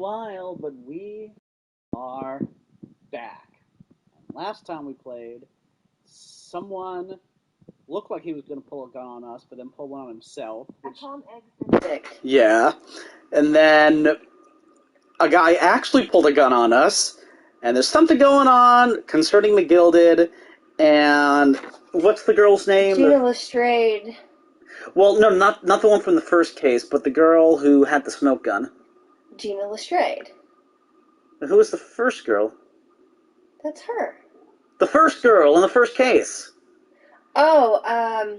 while, but we are back. And last time we played, someone looked like he was going to pull a gun on us, but then pulled one on himself. I call him Eggs Benedict. Yeah. And then a guy actually pulled a gun on us, and there's something going on concerning the Gilded, and what's the girl's name? Gina Lestrade. Well, no, not the one from the first case, but the girl who had the smoke gun. Gina Lestrade. Who was the first girl? That's her. The first girl in the first case. Oh,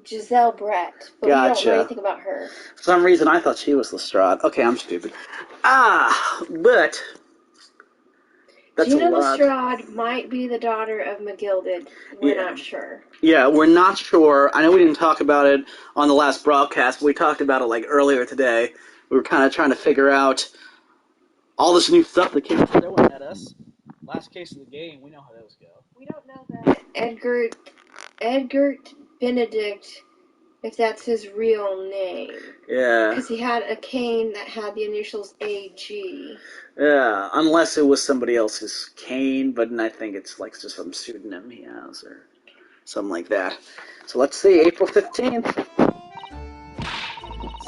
Giselle Brett. But Gotcha. we don't know anything about her. For some reason, I thought she was Lestrade. Okay, I'm stupid. But that's Gina a lot. Lestrade might be the daughter of McGilded. We're not sure. Yeah, we're not sure. I know we didn't talk about it on the last broadcast, but we talked about it like earlier today. We were kind of trying to figure out all this new stuff that came throwing at us. Last case of the game, we know how those go. We don't know that Edgar Benedict, if that's his real name. Yeah. Because he had a cane that had the initials AG. Yeah, unless it was somebody else's cane, but I think it's like just some pseudonym he has or something like that. So let's see, April 15th.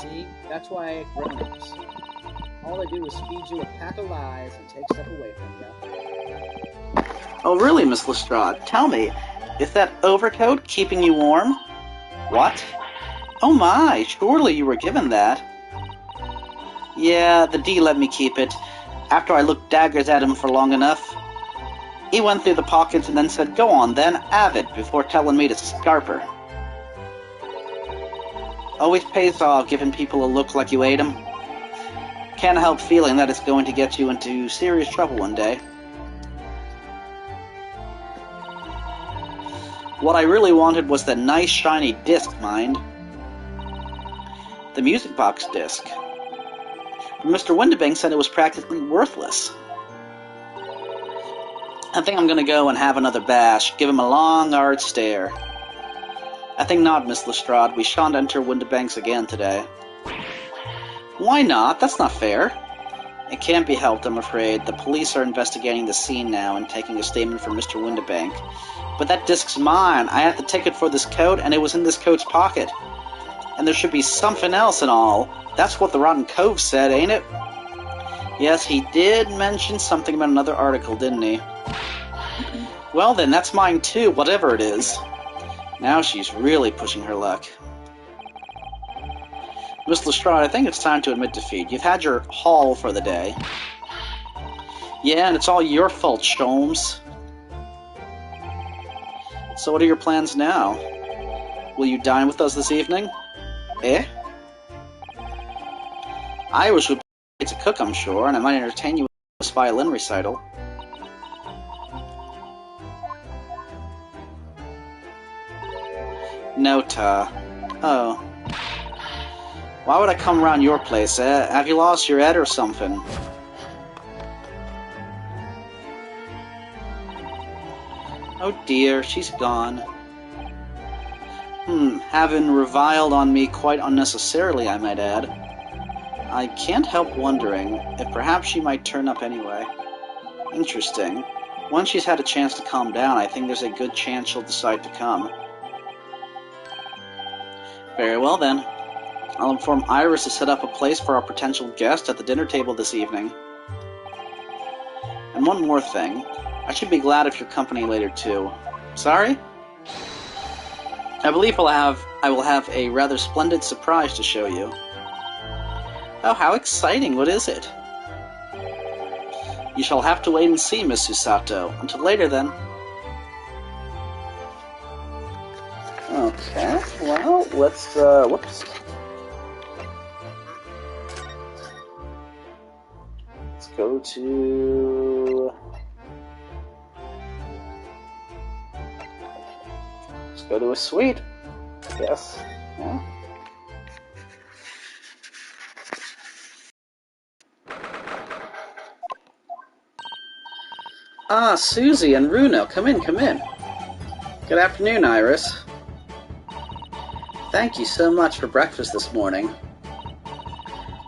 See, that's why grown-ups. All they do is feed you a pack of lies and take stuff away from you. Oh, really, Miss Lestrade? Tell me, is that overcoat keeping you warm? What? Oh my, surely you were given that. Yeah, the D let me keep it, after I looked daggers at him for long enough. He went through the pockets and then said, "Go on then, have it," before telling me to scarper. Always pays off giving people a look like you ate 'em. Can't help feeling that it's going to get you into serious trouble one day. What I really wanted was the nice shiny disc, mind. The music box disc. Mr. Windibank said it was practically worthless. I think I'm going to go and have another bash, give him a long, hard stare. I think not, Miss Lestrade. We shan't enter Windibanks again today. Why not? That's not fair. It can't be helped, I'm afraid. The police are investigating the scene now and taking a statement from Mr. Windibank. But that disc's mine. I had the ticket for this coat, and it was in this coat's pocket. And there should be something else and all. That's what the Rotten Cove said, ain't it? Yes, he did mention something about another article, didn't he? Well then, that's mine too, whatever it is. Now she's really pushing her luck. Miss Lestrade, I think it's time to admit defeat. You've had your haul for the day. Yeah, and it's all your fault, Sholmes. So what are your plans now? Will you dine with us this evening? Eh? Irish would be great to cook, I'm sure, and I might entertain you with this violin recital. No, Ta. Oh. Why would I come around your place, eh? Have you lost your head or something? Oh dear, she's gone. Having reviled on me quite unnecessarily, I might add. I can't help wondering if perhaps she might turn up anyway. Interesting. Once she's had a chance to calm down, I think there's a good chance she'll decide to come. Very well then. I'll inform Iris to set up a place for our potential guest at the dinner table this evening. And one more thing. I should be glad of your company later too. Sorry? I believe I will have a rather splendid surprise to show you. Oh, how exciting! What is it? You shall have to wait and see, Miss Susato. Until later, then. Okay, well, let's, whoops. Let's go to... Let's go to a suite, I guess. Yeah. Ah, Susie and Runo, come in, come in. Good afternoon, Iris. Thank you so much for breakfast this morning.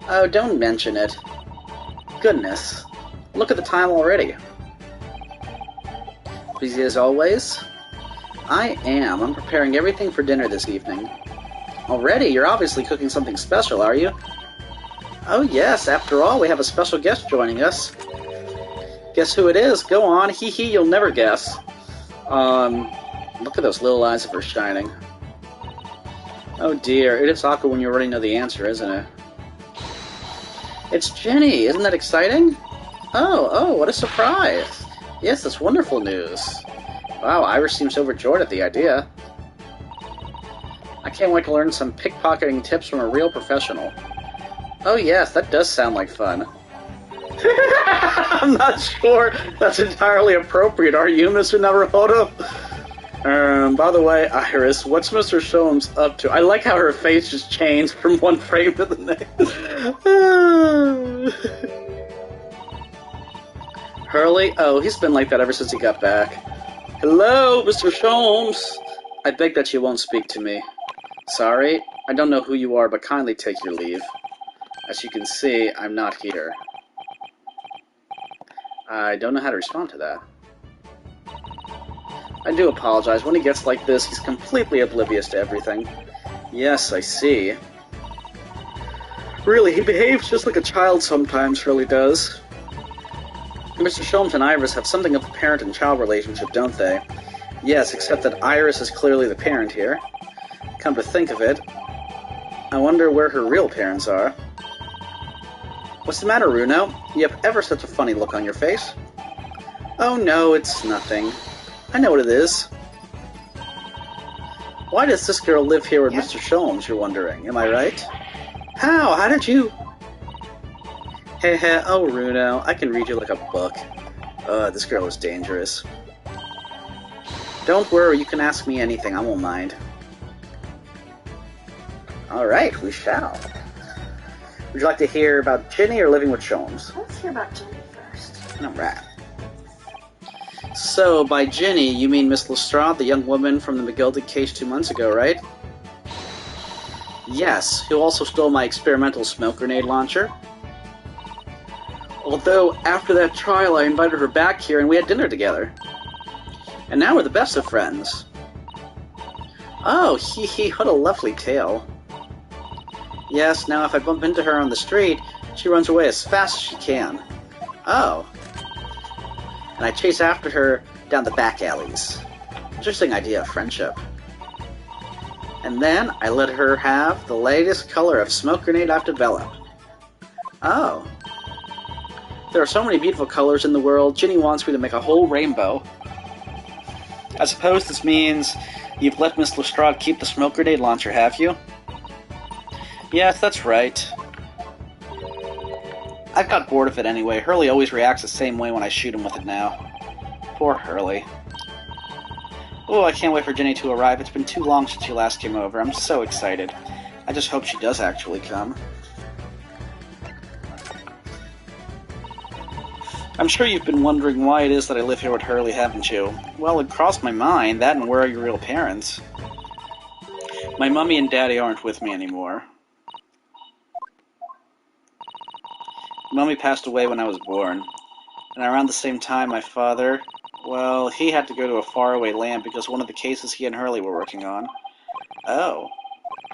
Oh, don't mention it. goodness. Look at the time already. Busy as always? I am. I'm preparing everything for dinner this evening. Already? You're obviously cooking something special, are you? Oh yes, after all, we have a special guest joining us. Guess who it is? Go on, hee hee, you'll never guess. Look at those little eyes of her shining. Oh dear, it is awkward when you already know the answer, isn't it? It's Ginny! Isn't that exciting? Oh, what a surprise! Yes, that's wonderful news. Wow, Iris seems overjoyed at the idea. I can't wait to learn some pickpocketing tips from a real professional. Oh yes, that does sound like fun. I'm not sure that's entirely appropriate, are you, Mr. Naruhodo? By the way, Iris, what's Mr. Sholmes up to? I like how her face just changed from one frame to the next. Hurley? Oh, he's been like that ever since he got back. Hello, Mr. Sholmes. I beg that you won't speak to me. Sorry, I don't know who you are, but kindly take your leave. As you can see, I'm not here. I don't know how to respond to that. I do apologize. When he gets like this, he's completely oblivious to everything. Yes, I see. Really, he behaves just like a child sometimes, really does. Mr. Sholmes and Iris have something of a parent and child relationship, don't they? Yes, except that Iris is clearly the parent here. Come to think of it, I wonder where her real parents are. What's the matter, Runo? You have ever such a funny look on your face. Oh no, it's nothing. I know what it is. Why does this girl live here with Mr. Sholmes, you're wondering? Am I right? How? How did you... Heh, oh Runo, I can read you like a book. This girl is dangerous. Don't worry, you can ask me anything, I won't mind. Alright, we shall. Would you like to hear about Ginny or living with Sholmes? Let's hear about Ginny first. Alright. So, by Ginny, you mean Miss Lestrade, the young woman from the McGilded case 2 months ago, right? Yes, who also stole my experimental smoke grenade launcher. Although, after that trial, I invited her back here and we had dinner together. And now we're the best of friends. Oh, hee hee, what a lovely tale. Yes, now if I bump into her on the street, she runs away as fast as she can. Oh. And I chase after her down the back alleys. Interesting idea of friendship. And then I let her have the latest color of smoke grenade I've developed. Oh. There are so many beautiful colors in the world, Ginny wants me to make a whole rainbow. I suppose this means you've let Miss Lestrade keep the smoke grenade launcher, have you? Yes, that's right. I've got bored of it anyway. Hurley always reacts the same way when I shoot him with it now. Poor Hurley. Oh, I can't wait for Ginny to arrive. It's been too long since she last came over. I'm so excited. I just hope she does actually come. I'm sure you've been wondering why it is that I live here with Hurley, haven't you? Well, it crossed my mind, that and where are your real parents? My mummy and daddy aren't with me anymore. Mummy passed away when I was born, and around the same time my father, well, he had to go to a faraway land because one of the cases he and Hurley were working on. Oh.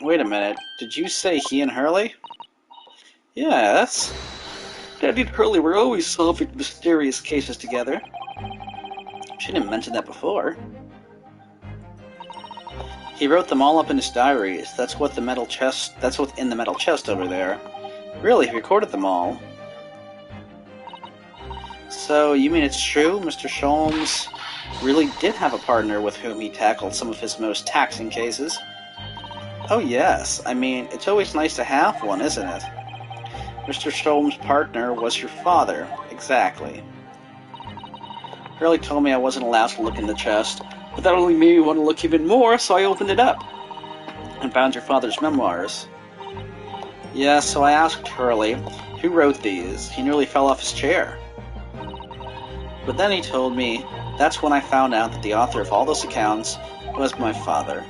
Wait a minute, did you say he and Hurley? Yes. Daddy and Hurley were always solving mysterious cases together. She didn't mention that before. He wrote them all up in his diaries. That's what's in the metal chest over there. Really, he recorded them all. So, you mean it's true? Mr. Sholmes really did have a partner with whom he tackled some of his most taxing cases. Oh yes, I mean, it's always nice to have one, isn't it? Mr. Sholmes' partner was your father. Exactly. Hurley told me I wasn't allowed to look in the chest, but that only made me want to look even more, so I opened it up and found your father's memoirs. Yeah, so I asked Hurley, who wrote these? He nearly fell off his chair. But then he told me, that's when I found out that the author of all those accounts was my father.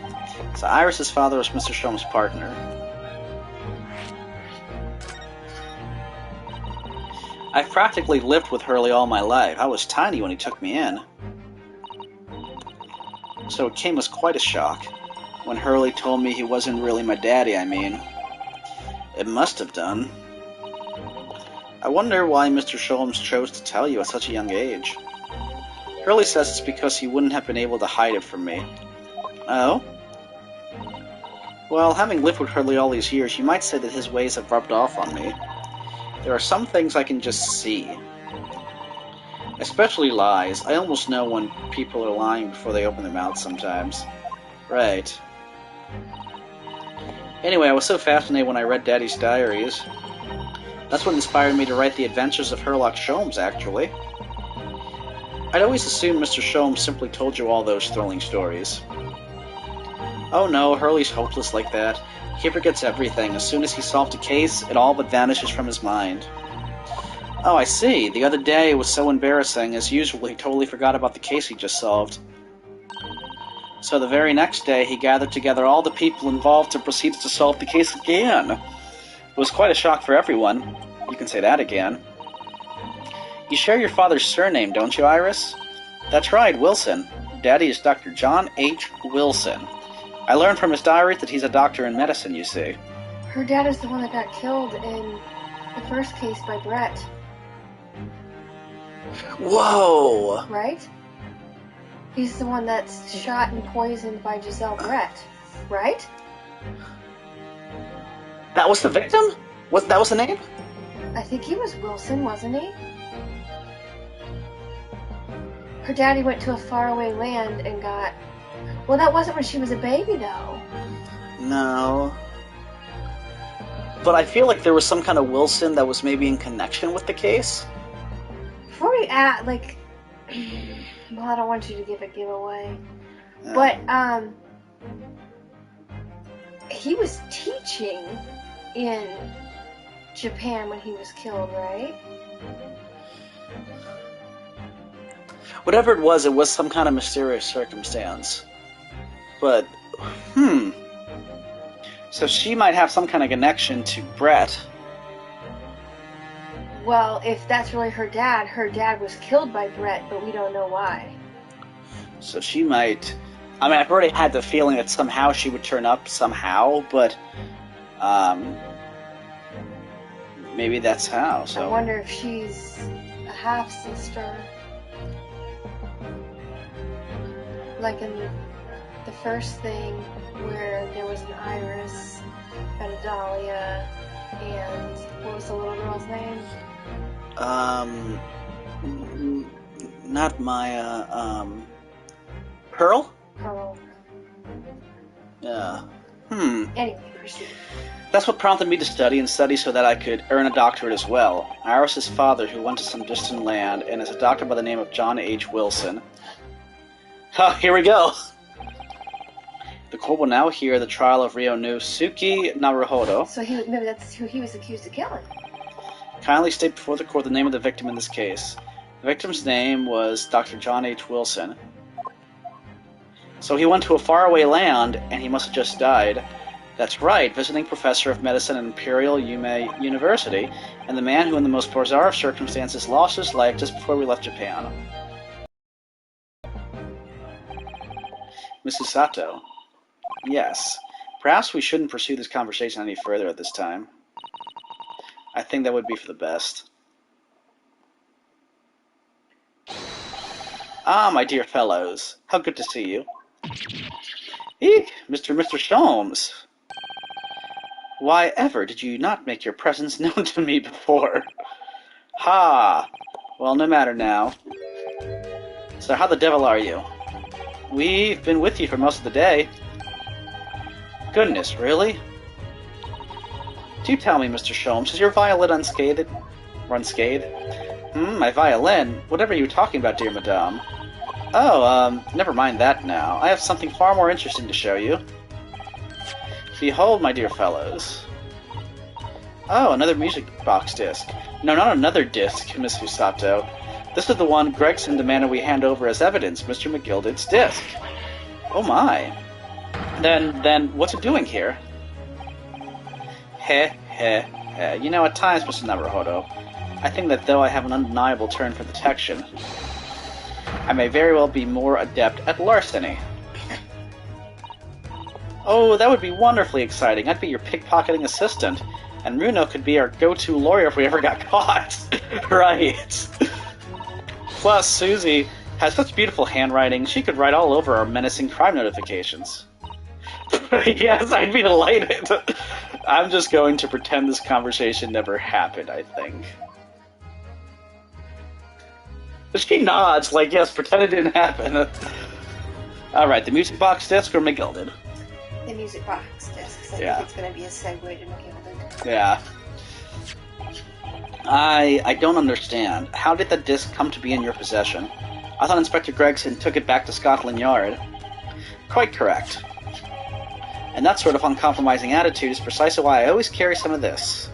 So Iris's father was Mr. Sholmes' partner. I've practically lived with Hurley all my life. I was tiny when he took me in. So it came as quite a shock. When Hurley told me he wasn't really my daddy, I mean. It must have done. I wonder why Mr. Sholmes chose to tell you at such a young age. Hurley says it's because he wouldn't have been able to hide it from me. Oh? Well, having lived with Hurley all these years, you might say that his ways have rubbed off on me. There are some things I can just see. Especially lies. I almost know when people are lying before they open their mouths sometimes. Right. Anyway, I was so fascinated when I read Daddy's diaries. That's what inspired me to write The Adventures of Herlock Sholmes, actually. I'd always assumed Mr. Sholmes simply told you all those thrilling stories. Oh no, Hurley's hopeless like that. He forgets everything. As soon as he solved a case, it all but vanishes from his mind. Oh, I see. The other day it was so embarrassing. As usual, he totally forgot about the case he just solved. So the very next day, he gathered together all the people involved and proceeded to solve the case again. It was quite a shock for everyone. You can say that again. You share your father's surname, don't you, Iris? That's right, Wilson. Daddy is Dr. John H. Wilson. I learned from his diary that he's a doctor in medicine, you see. Her dad is the one that got killed in the first case by Brett. Whoa! Right? He's the one that's shot and poisoned by Giselle Brett. Right? That was the victim? That was the name? I think he was Wilson, wasn't he? Her daddy went to a faraway land and got... Well, that wasn't when she was a baby, though. No. But I feel like there was some kind of Wilson that was maybe in connection with the case. Before we add, like... Well, I don't want you to give a giveaway. Yeah. But, he was teaching in Japan when he was killed, right? Whatever it was some kind of mysterious circumstance. But, So she might have some kind of connection to Brett. Well, if that's really her dad was killed by Brett, but we don't know why. So she might... I mean, I've already had the feeling that somehow she would turn up somehow, but, maybe that's how, so... I wonder if she's a half-sister. Like in the first thing, where there was an Iris and a Dahlia, and what was the little girl's name? Not Maya, Pearl? Pearl. Yeah. Anyway, proceed. That's what prompted me to study so that I could earn a doctorate as well. Iris's father, who went to some distant land, and is a doctor by the name of John H. Wilson. Here we go! The court will now hear the trial of Ryonosuke Naruhodo. So maybe that's who he was accused of killing. Kindly state before the court the name of the victim in this case. The victim's name was Dr. John H. Wilson. So he went to a faraway land, and he must have just died. That's right, visiting professor of medicine at Imperial Yume University, and the man who in the most bizarre of circumstances lost his life just before we left Japan. Mrs. Sato. Yes. Perhaps we shouldn't pursue this conversation any further at this time. I think that would be for the best. Ah, my dear fellows. How good to see you. Eek, Mr. Sholmes. Why ever did you not make your presence known to me before? Ha! Well, no matter now. So how the devil are you? We've been with you for most of the day. Goodness, really? Do tell me, Mr. Sholmes, is your violin unscathed? Or unscathed? My violin? Whatever are you talking about, dear madame? Oh, never mind that now. I have something far more interesting to show you. Behold, my dear fellows. Oh, another music box disc. No, not another disc, Miss Fusato. This is the one Gregson demanded we hand over as evidence, Mr. McGilded's disc. Oh my. Then, what's it doing here? Heh. You know, at times, Mr. Naruhodo, I think that though I have an undeniable turn for detection, I may very well be more adept at larceny. Oh, that would be wonderfully exciting. I'd be your pickpocketing assistant, and Runo could be our go-to lawyer if we ever got caught. Right. Plus, Susie has such beautiful handwriting, she could write all over our menacing crime notifications. Yes, I'd be delighted. I'm just going to pretend this conversation never happened, I think. She nods, like, yes, pretend it didn't happen. Alright, the music box disc or McGilded? The music box disc, because I think it's going to be a segue to McGilded. Yeah. I don't understand. How did the disc come to be in your possession? I thought Inspector Gregson took it back to Scotland Yard. Quite correct. And that sort of uncompromising attitude is precisely why I always carry some of this.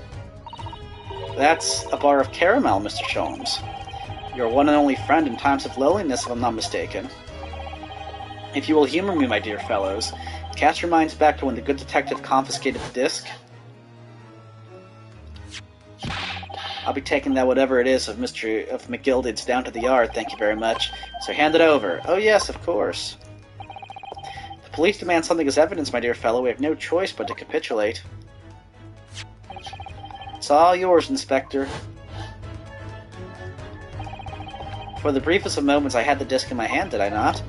That's a bar of caramel, Mr. Sholmes. Your one and only friend in times of loneliness, if I'm not mistaken. If you will humor me, my dear fellows, cast your minds back to when the good detective confiscated the disc. I'll be taking that whatever it is of McGilded's down to the yard, thank you very much. So hand it over. Oh yes, of course. The police demand something as evidence, my dear fellow. We have no choice but to capitulate. It's all yours, Inspector. For the briefest of moments I had the disc in my hand, did I not?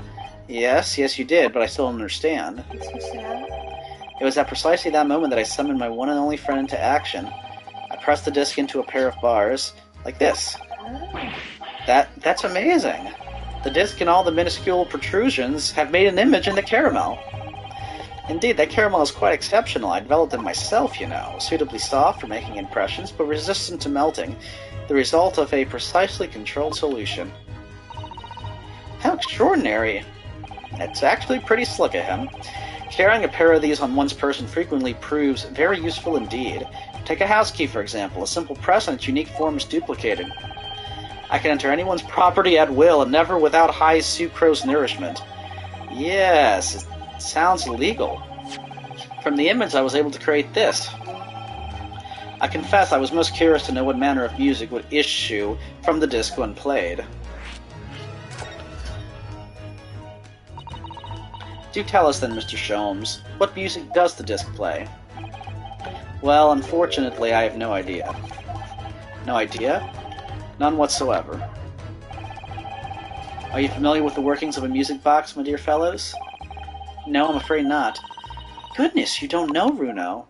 Yes, you did, but I still don't understand. It was at precisely that moment that I summoned my one and only friend into action. I pressed the disc into a pair of bars, like this. That's amazing. The disc and all the minuscule protrusions have made an image in the caramel. Indeed, that caramel is quite exceptional. I developed it myself, you know. Suitably soft for making impressions, but resistant to melting. The result of a precisely controlled solution. How extraordinary. It's actually pretty slick of him. Carrying a pair of these on one's person frequently proves very useful indeed. Take a house key, for example. A simple press and its unique form is duplicated. I can enter anyone's property at will, and never without high sucrose nourishment. Yes, it sounds legal. From the image, I was able to create this. I confess I was most curious to know what manner of music would issue from the disc when played. Do tell us then, Mr. Sholmes, what music does the disc play? Well, unfortunately, I have no idea. No idea? None whatsoever. Are you familiar with the workings of a music box, my dear fellows? No, I'm afraid not. Goodness, you don't know, Runo.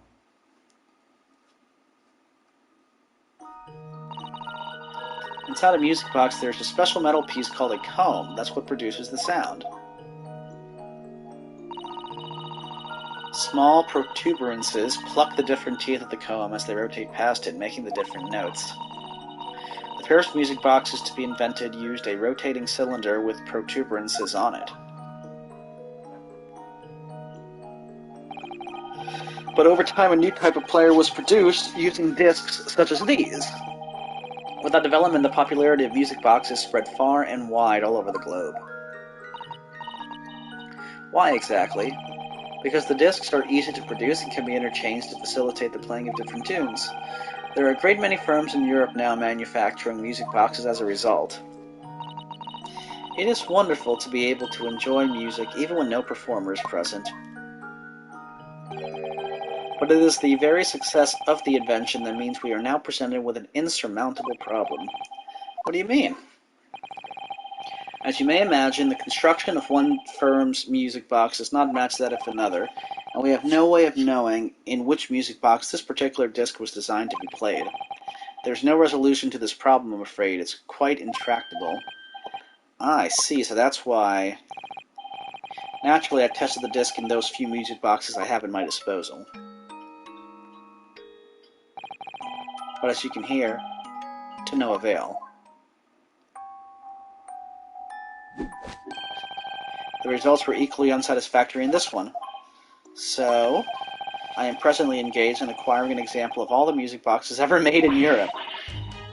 Inside a music box, there's a special metal piece called a comb. That's what produces the sound. Small protuberances pluck the different teeth of the comb as they rotate past it, making the different notes. The first music boxes to be invented used a rotating cylinder with protuberances on it. But over time, a new type of player was produced using discs such as these. With that development, the popularity of music boxes spread far and wide all over the globe. Why exactly? Because the discs are easy to produce and can be interchanged to facilitate the playing of different tunes. There are a great many firms in Europe now manufacturing music boxes as a result. It is wonderful to be able to enjoy music even when no performer is present. But it is the very success of the invention that means we are now presented with an insurmountable problem. What do you mean? As you may imagine, the construction of one firm's music box does not match that of another, and we have no way of knowing in which music box this particular disc was designed to be played. There's no resolution to this problem, I'm afraid. It's quite intractable. Ah, I see, so that's why. Naturally, I tested the disc in those few music boxes I have at my disposal. But as you can hear, to no avail. The results were equally unsatisfactory in this one. So, I am presently engaged in acquiring an example of all the music boxes ever made in Europe.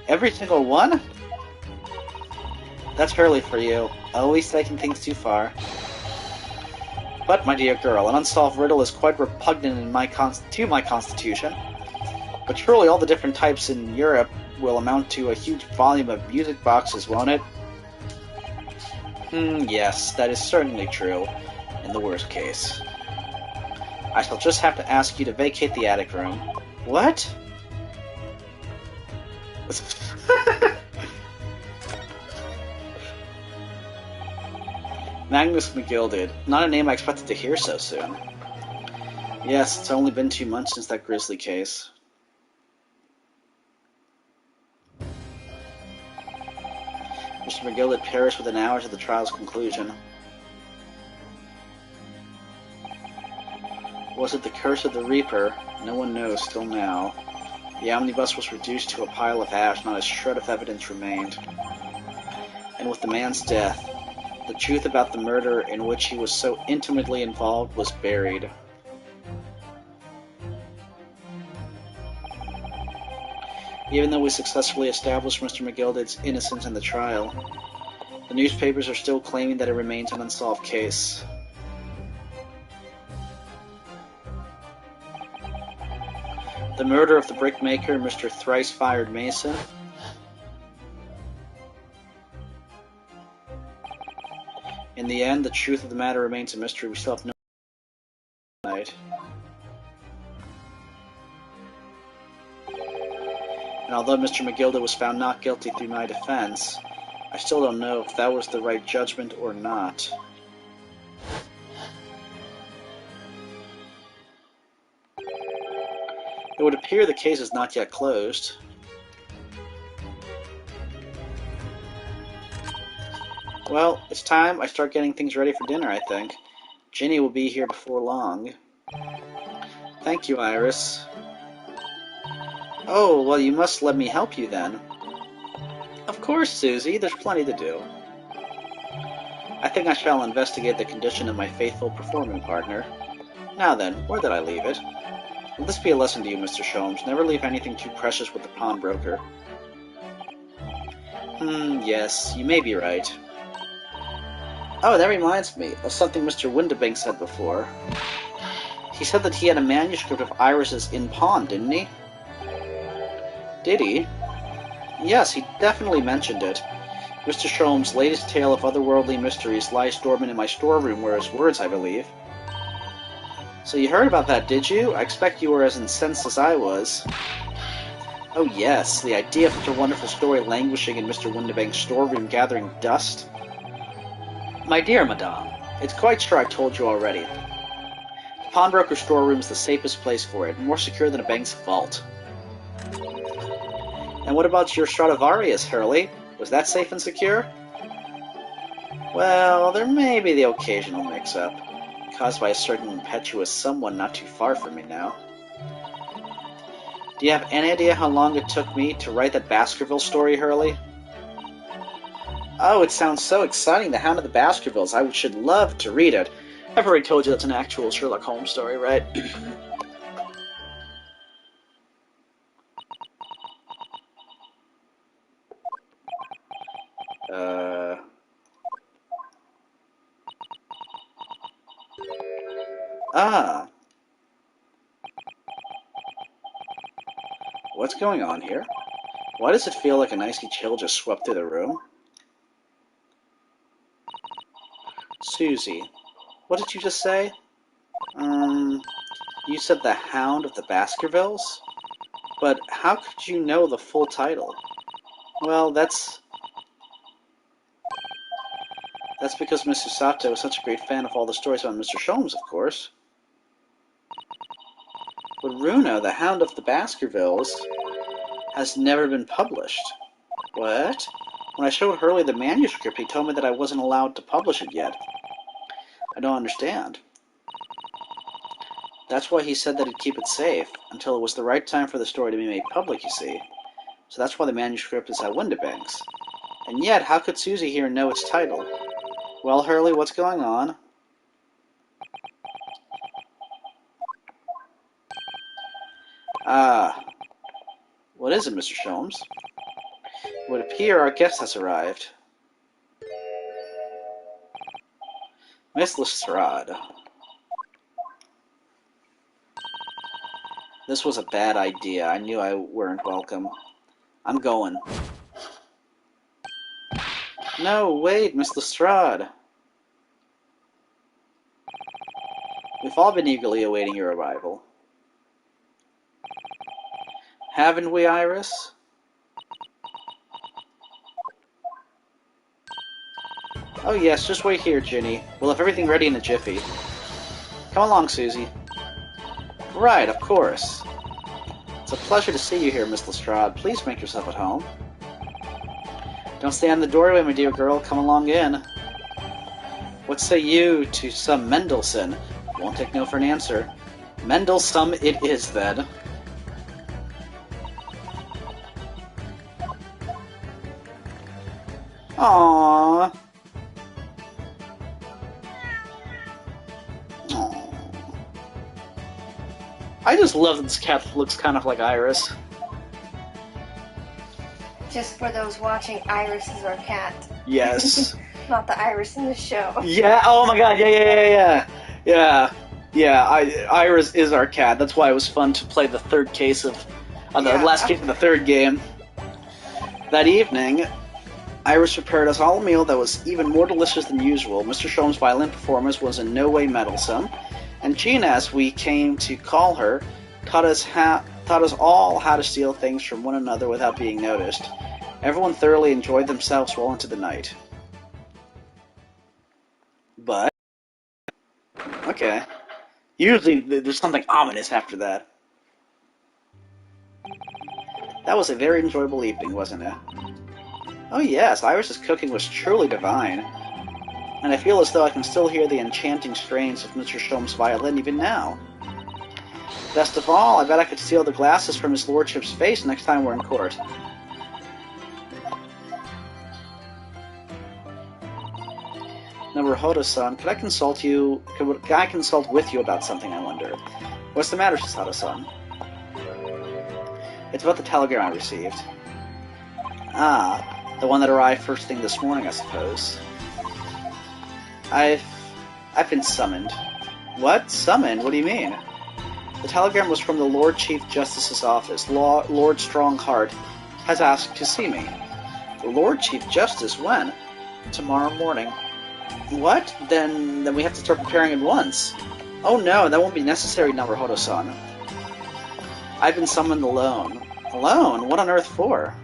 Every single one? That's early for you. Always taking things too far. But, my dear girl, an unsolved riddle is quite repugnant to my constitution. But surely all the different types in Europe will amount to a huge volume of music boxes, won't it? Yes, that is certainly true, in the worst case. I shall just have to ask you to vacate the attic room. What? Magnus McGilded. Not a name I expected to hear so soon. Yes, it's only been 2 months since that grisly case. Mr. McGilded perished within hours of the trial's conclusion. Was it the curse of the Reaper? No one knows still now. The omnibus was reduced to a pile of ash, not a shred of evidence remained. And with the man's death, the truth about the murder in which he was so intimately involved was buried. Even though we successfully established Mr. McGilded's innocence in the trial, the newspapers are still claiming that it remains an unsolved case. The murder of the brickmaker, Mr. Thrice-Fired Mason. In the end, the truth of the matter remains a mystery. We still have no night. And although Mr. McGilded was found not guilty through my defense, I still don't know if that was the right judgment or not. It would appear the case is not yet closed. Well, it's time I start getting things ready for dinner, I think. Ginny will be here before long. Thank you, Iris. Oh, well, you must let me help you then. Of course, Susie, there's plenty to do. I think I shall investigate the condition of my faithful performing partner. Now then, where did I leave it? Will this be a lesson to you, Mr. Sholmes? Never leave anything too precious with the pawnbroker. Yes, you may be right. Oh, that reminds me of something Mr. Windibank said before. He said that he had a manuscript of Iris's in pawn, didn't he? Did he? Yes, he definitely mentioned it. Mr. Sholmes' latest tale of otherworldly mysteries lies dormant in my storeroom where his words, I believe. So you heard about that, did you? I expect you were as incensed as I was. Oh yes, the idea of such a wonderful story languishing in Mr. Windibank's storeroom gathering dust. My dear Madame, it's quite sure I've told you already. The pawnbroker's storeroom is the safest place for it, more secure than a bank's vault. And what about your Stradivarius, Hurley? Was that safe and secure? Well, there may be the occasional mix-up, caused by a certain impetuous someone not too far from me now. Do you have any idea how long it took me to write that Baskerville story, Hurley? Oh, it sounds so exciting, The Hound of the Baskervilles. I should love to read it. I've already told you that's an actual Sherlock Holmes story, right? What's going on here? Why does it feel like an icy chill just swept through the room? Susie, what did you just say? You said The Hound of the Baskervilles? But how could you know the full title? Well, that's because Mr. Sato is such a great fan of all the stories about Mr. Sholmes, of course. But Runa, The Hound of the Baskervilles, has never been published. What? When I showed Hurley the manuscript, he told me that I wasn't allowed to publish it yet. I don't understand. That's why he said that he'd keep it safe, until it was the right time for the story to be made public, you see. So that's why the manuscript is at Windibank's. And yet, how could Susie here know its title? Well, Hurley, what's going on? What is it, Mr. Sholmes? It would appear our guest has arrived. Miss Lestrade. This was a bad idea. I knew I weren't welcome. I'm going. No, wait, Miss Lestrade. We've all been eagerly awaiting your arrival. Haven't we, Iris? Oh yes, just wait here, Ginny. We'll have everything ready in a jiffy. Come along, Susie. Right, of course. It's a pleasure to see you here, Miss Lestrade. Please make yourself at home. Don't stand in the doorway, my dear girl. Come along in. What say you to some Mendelssohn? Won't take no for an answer. Mendelssohn it is, then. Aww. Aww. I just love that this cat looks kind of like Iris. Just for those watching, Iris is our cat. Yes. Not the Iris in the show. Yeah, oh my god, yeah. Iris is our cat. That's why it was fun to play the third case of, the last case of the third game. That evening, Iris prepared us all a meal that was even more delicious than usual. Mr. Sholm's violin performance was in no way meddlesome, and Gina, as we came to call her, taught us all how to steal things from one another without being noticed. Everyone thoroughly enjoyed themselves well into the night. But, okay. Usually there's something ominous after that. That was a very enjoyable evening, wasn't it? Oh yes, Iris's cooking was truly divine. And I feel as though I can still hear the enchanting strains of Mr. Sholm's violin even now. Best of all, I bet I could steal the glasses from his lordship's face next time we're in court. Naruhodo-san, could I consult with you about something, I wonder? What's the matter, Sasada-san? It's about the telegram I received. Ah, the one that arrived first thing this morning, I suppose. I've been summoned. What? Summoned? What do you mean? The telegram was from the Lord Chief Justice's office. Lord Strongheart has asked to see me. The Lord Chief Justice? When? Tomorrow morning. What? Then we have to start preparing at once. Oh no, that won't be necessary, Naruhodo-san. I've been summoned alone. Alone? What on earth for?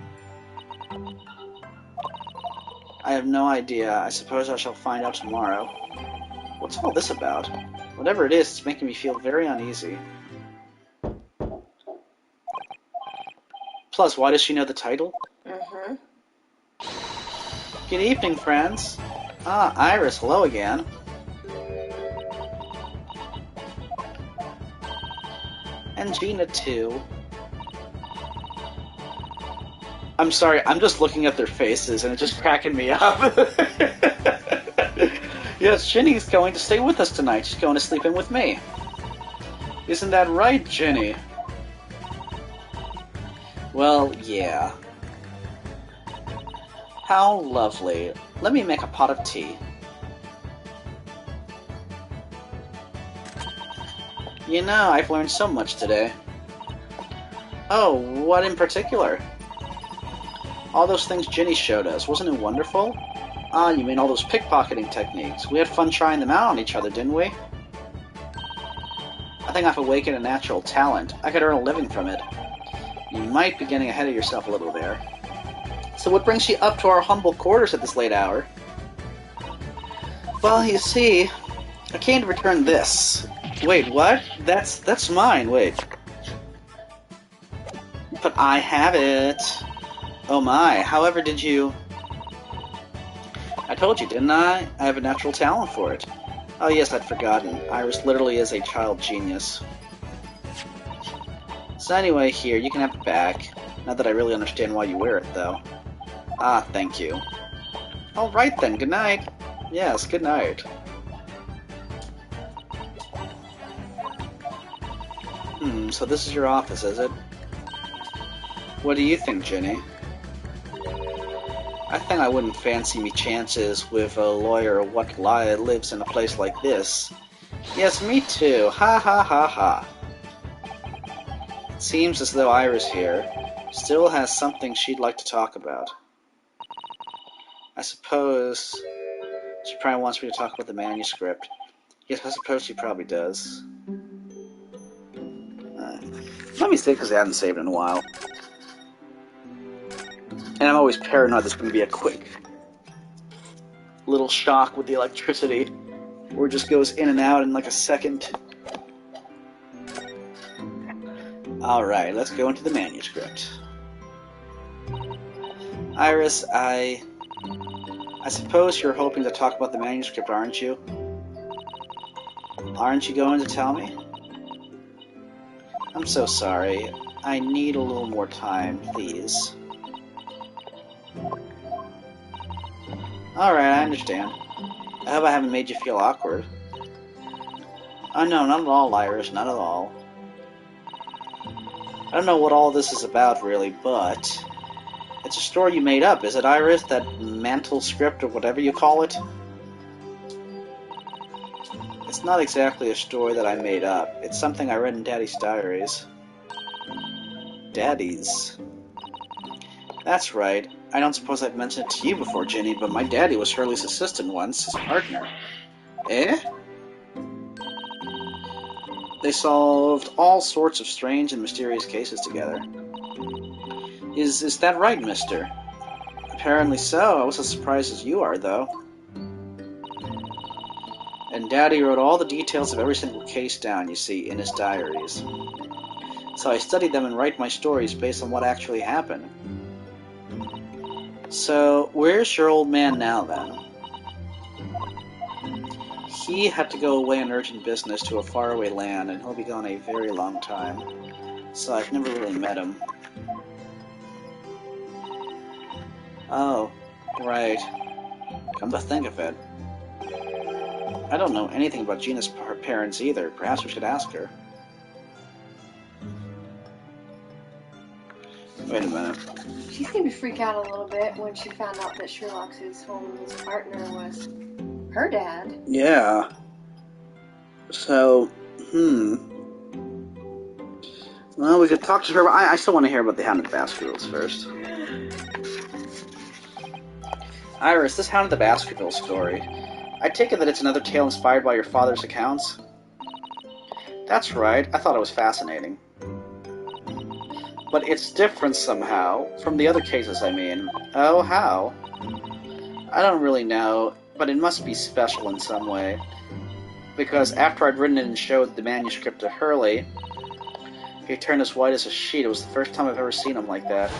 I have no idea. I suppose I shall find out tomorrow. What's all this about? Whatever it is, it's making me feel very uneasy. Plus, why does she know the title? Mm-hmm. Good evening, friends. Ah, Iris, hello again. And Gina, too. I'm sorry, I'm just looking at their faces, and it's just cracking me up. Yes, Ginny's going to stay with us tonight. She's going to sleep in with me. Isn't that right, Ginny? Well, yeah. How lovely. Let me make a pot of tea. You know, I've learned so much today. Oh, what in particular? All those things Ginny showed us. Wasn't it wonderful? Ah, you mean all those pickpocketing techniques. We had fun trying them out on each other, didn't we? I think I've awakened a natural talent. I could earn a living from it. You might be getting ahead of yourself a little there. So what brings you up to our humble quarters at this late hour? Well, you see, I came to return this. Wait, what? That's mine, wait. But I have it. Oh my, however did you... I told you, didn't I? I have a natural talent for it. Oh yes, I'd forgotten. Iris literally is a child genius. So anyway, here, you can have it back. Not that I really understand why you wear it, though. Ah, thank you. Alright then, good night. Yes, good night. So this is your office, is it? What do you think, Ginny? I think I wouldn't fancy me chances with a lawyer what lives in a place like this. Yes, me too. Ha ha ha ha. Seems as though Iris here still has something she'd like to talk about. I suppose she probably wants me to talk about the manuscript. Yes, I suppose she probably does. Let me think, because I haven't saved in a while. And I'm always paranoid there's going to be a quick little shock with the electricity, where it just goes in and out in like a second. Alright, let's go into the manuscript. Iris, I suppose you're hoping to talk about the manuscript, aren't you? Aren't you going to tell me? I'm so sorry. I need a little more time, please. Alright, I understand. I hope I haven't made you feel awkward. Oh no, not at all, Iris, not at all. I don't know what all this is about, really, but it's a story you made up, is it, Iris? That mantle script, or whatever you call it? It's not exactly a story that I made up. It's something I read in Daddy's diaries. Daddy's? That's right. I don't suppose I've mentioned it to you before, Ginny, but my daddy was Hurley's assistant once, his partner. Eh? They solved all sorts of strange and mysterious cases together. Is that right, mister? Apparently so. I was as surprised as you are, though. And Daddy wrote all the details of every single case down, you see, in his diaries. So I studied them and write my stories based on what actually happened. So, where's your old man now, then? He had to go away on urgent business to a faraway land, and he'll be gone a very long time. So I've never really met him. Oh, right. Come to think of it. I don't know anything about Gina's parents either. Perhaps we should ask her. Wait a minute. She seemed to freak out a little bit when she found out that Sherlock's Holmes' partner was her dad. Yeah. So, Well, we could talk to her, but I still want to hear about the Hound of the Baskervilles first. Iris, this Hound of the Baskervilles story, I take it that it's another tale inspired by your father's accounts? That's right, I thought it was fascinating. But it's different somehow, from the other cases, I mean. Oh, how? I don't really know, but it must be special in some way. Because after I'd written it and showed the manuscript to Hurley, he turned as white as a sheet. It was the first time I've ever seen him like that.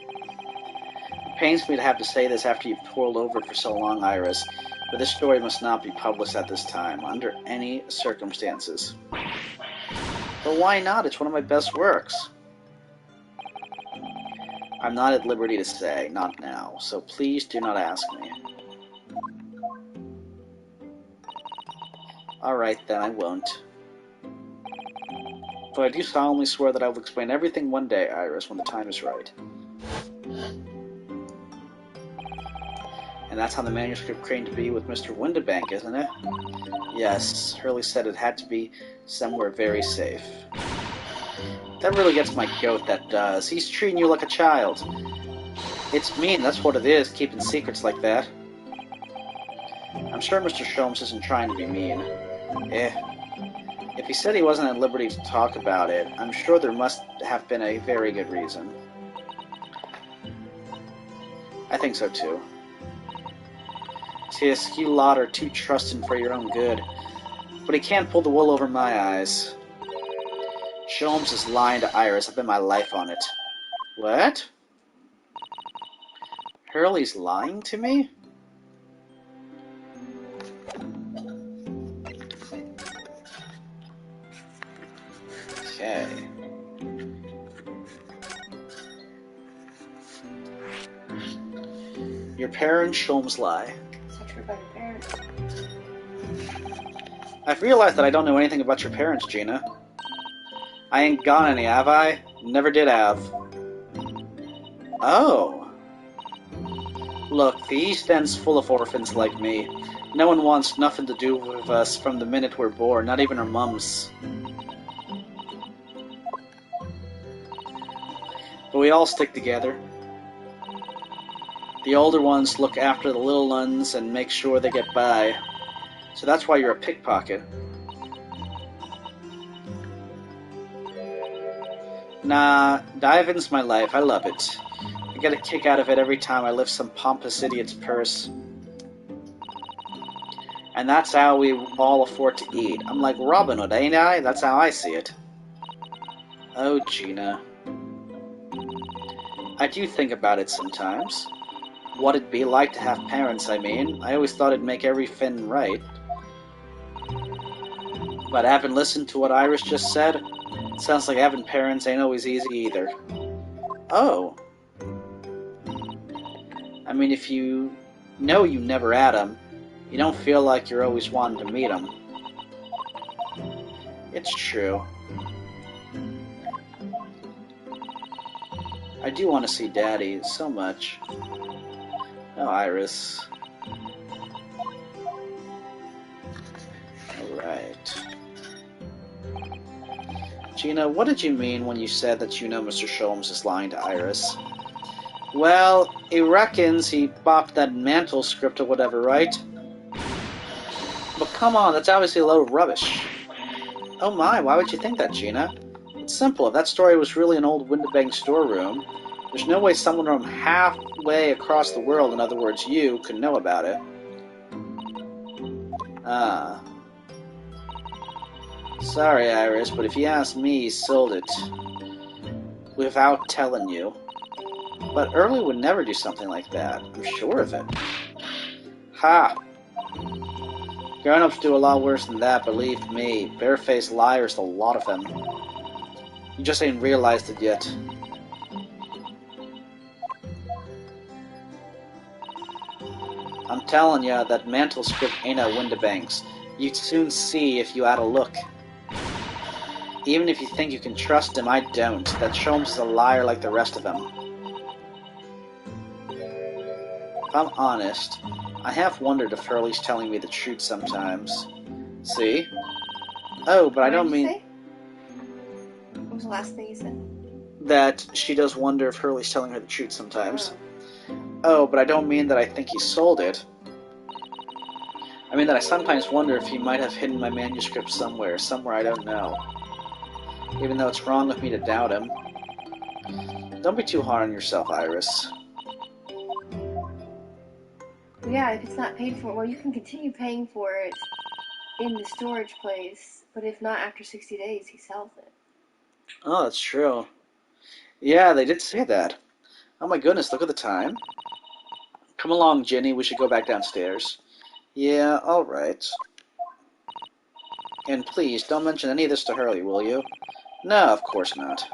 It pains me to have to say this after you've toiled over it for so long, Iris, but this story must not be published at this time, under any circumstances. But why not? It's one of my best works. I'm not at liberty to say, not now, so please do not ask me. Alright then, I won't. But I do solemnly swear that I will explain everything one day, Iris, when the time is right. And that's how the manuscript came to be with Mr. Windibank, isn't it? Yes, Hurley said it had to be somewhere very safe. That really gets my goat, that does. He's treating you like a child. It's mean, that's what it is, keeping secrets like that. I'm sure Mr. Sholmes isn't trying to be mean. If he said he wasn't at liberty to talk about it, I'm sure there must have been a very good reason. I think so too. Tisk, you lot are too trusting for your own good. But he can't pull the wool over my eyes. Sholmes is lying to Iris. I bet my life on it. What? Hurley's lying to me? Okay. Your parents, Sholmes, lie. So true about your parents. I've realized that I don't know anything about your parents, Gina. I ain't got any, have I? Never did have. Oh. Look, the East End's full of orphans like me. No one wants nothing to do with us from the minute we're born, not even our mums. But we all stick together. The older ones look after the little ones and make sure they get by. So that's why you're a pickpocket. Nah, diving's my life. I love it. I get a kick out of it every time I lift some pompous idiot's purse. And that's how we all afford to eat. I'm like Robin Hood, ain't I? That's how I see it. Oh, Gina. I do think about it sometimes. What it'd be like to have parents, I mean. I always thought it'd make everything right. But having listened to what Iris just said, it sounds like having parents ain't always easy either. Oh. I mean, if you know you never had them, you don't feel like you're always wanting to meet them. It's true. I do want to see Daddy so much. Oh, Iris. Alright. Gina, what did you mean when you said that you know Mr. Sholmes is lying to Iris? Well, he reckons he bopped that mantle script or whatever, right? But come on, that's obviously a load of rubbish. Oh my, why would you think that, Gina? It's simple. If that story was really an old Windibank storeroom, there's no way someone from halfway across the world, in other words you, could know about it. Ah. Sorry, Iris, but if you ask me, he sold it. Without telling you. But Early would never do something like that. I'm sure of it. Ha! Grown-ups do a lot worse than that, believe me. Barefaced liars, a lot of them. You just ain't realized it yet. I'm telling ya, that mantle script ain't at Windibank's. You'd soon see if you had a look. Even if you think you can trust him, I don't. That Sholmes is a liar like the rest of them. If I'm honest, I have wondered if Hurley's telling me the truth sometimes. See? Oh, but I don't mean... Say? What was the last thing you said? That she does wonder if Hurley's telling her the truth sometimes. Oh, but I don't mean that I think he sold it. I mean that I sometimes wonder if he might have hidden my manuscript somewhere I don't know. Even though it's wrong of me to doubt him. Don't be too hard on yourself, Iris. Yeah, if it's not paid for, well, you can continue paying for it in the storage place, but if not, after 60 days, he sells it. Oh, that's true. Yeah, they did say that. Oh my goodness, look at the time. Come along, Ginny, we should go back downstairs. Yeah, alright. And please, don't mention any of this to Hurley, will you? No, of course not.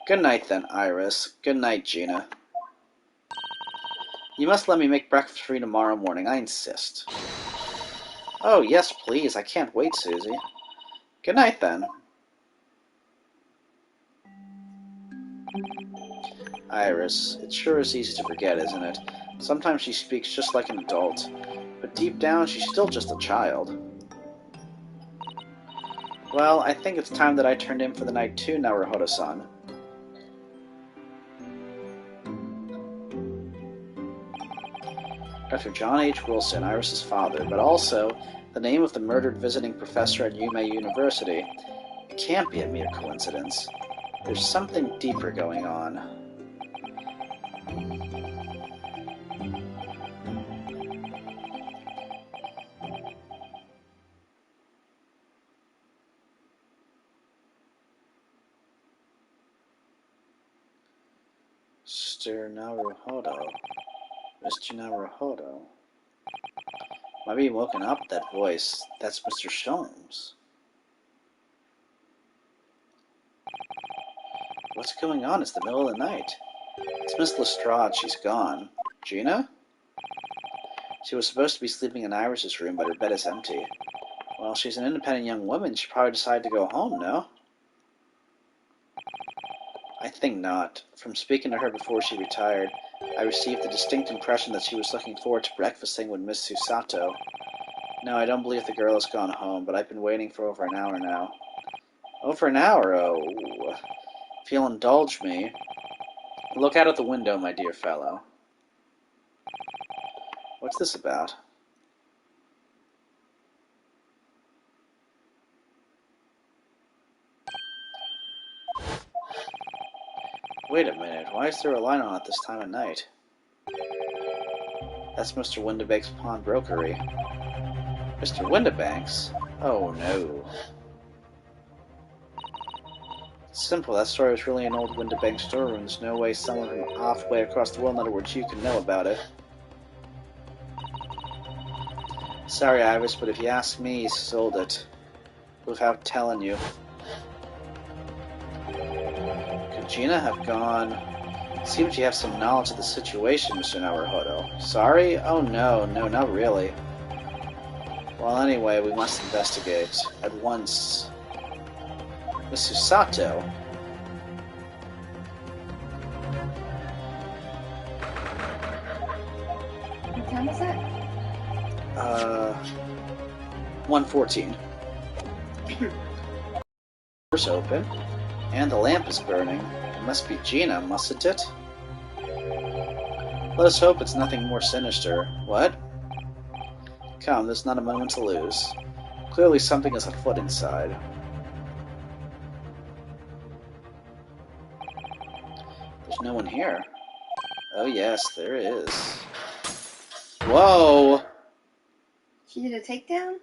Good night then, Iris. Good night, Gina. You must let me make breakfast for you tomorrow morning, I insist. Oh, yes, please. I can't wait, Susie. Good night, then. Iris, it sure is easy to forget, isn't it? Sometimes she speaks just like an adult, but deep down she's still just a child. Well, I think it's time that I turned in for the night too, Naruhodo-san. Dr. John H. Wilson, Iris' father, but also the name of the murdered visiting professor at Yume University. It can't be a mere coincidence. There's something deeper going on. Mr. Naruhodo. Mr. Naruhodo. Am I being woken up? That voice. That's Mr. Sholmes. What's going on? It's the middle of the night. It's Miss Lestrade. She's gone. Gina? She was supposed to be sleeping in Iris's room, but her bed is empty. Well, she's an independent young woman. She probably decided to go home, no? I think not. From speaking to her before she retired, I received the distinct impression that she was looking forward to breakfasting with Miss Susato. No, I don't believe the girl has gone home, but I've been waiting for over an hour now. Over an hour? Oh. If you'll indulge me. Look out of the window, my dear fellow. What's this about? Wait a minute, why is there a light on at this time of night? That's Mr. Windibank's pawnbrokery. Mr. Windibank's? Oh no. Simple, that story was really an old Windibank storeroom. There's no way someone from halfway across the world, in other words, you can know about it. Sorry, Iris, but if you ask me, he sold it. Without telling you. Could Gina have gone? Seems you have some knowledge of the situation, Mr. Naruhodo. Sorry? Oh no, not really. Well, anyway, we must investigate. At once. Mr. Sato? What time is it? 1:14. Door's open, and the lamp is burning. It must be Gina, mustn't it? Let us hope it's nothing more sinister. What? Come, there's not a moment to lose. Clearly something is afoot inside. There's no one here. Oh yes, there is. Whoa! She did a takedown?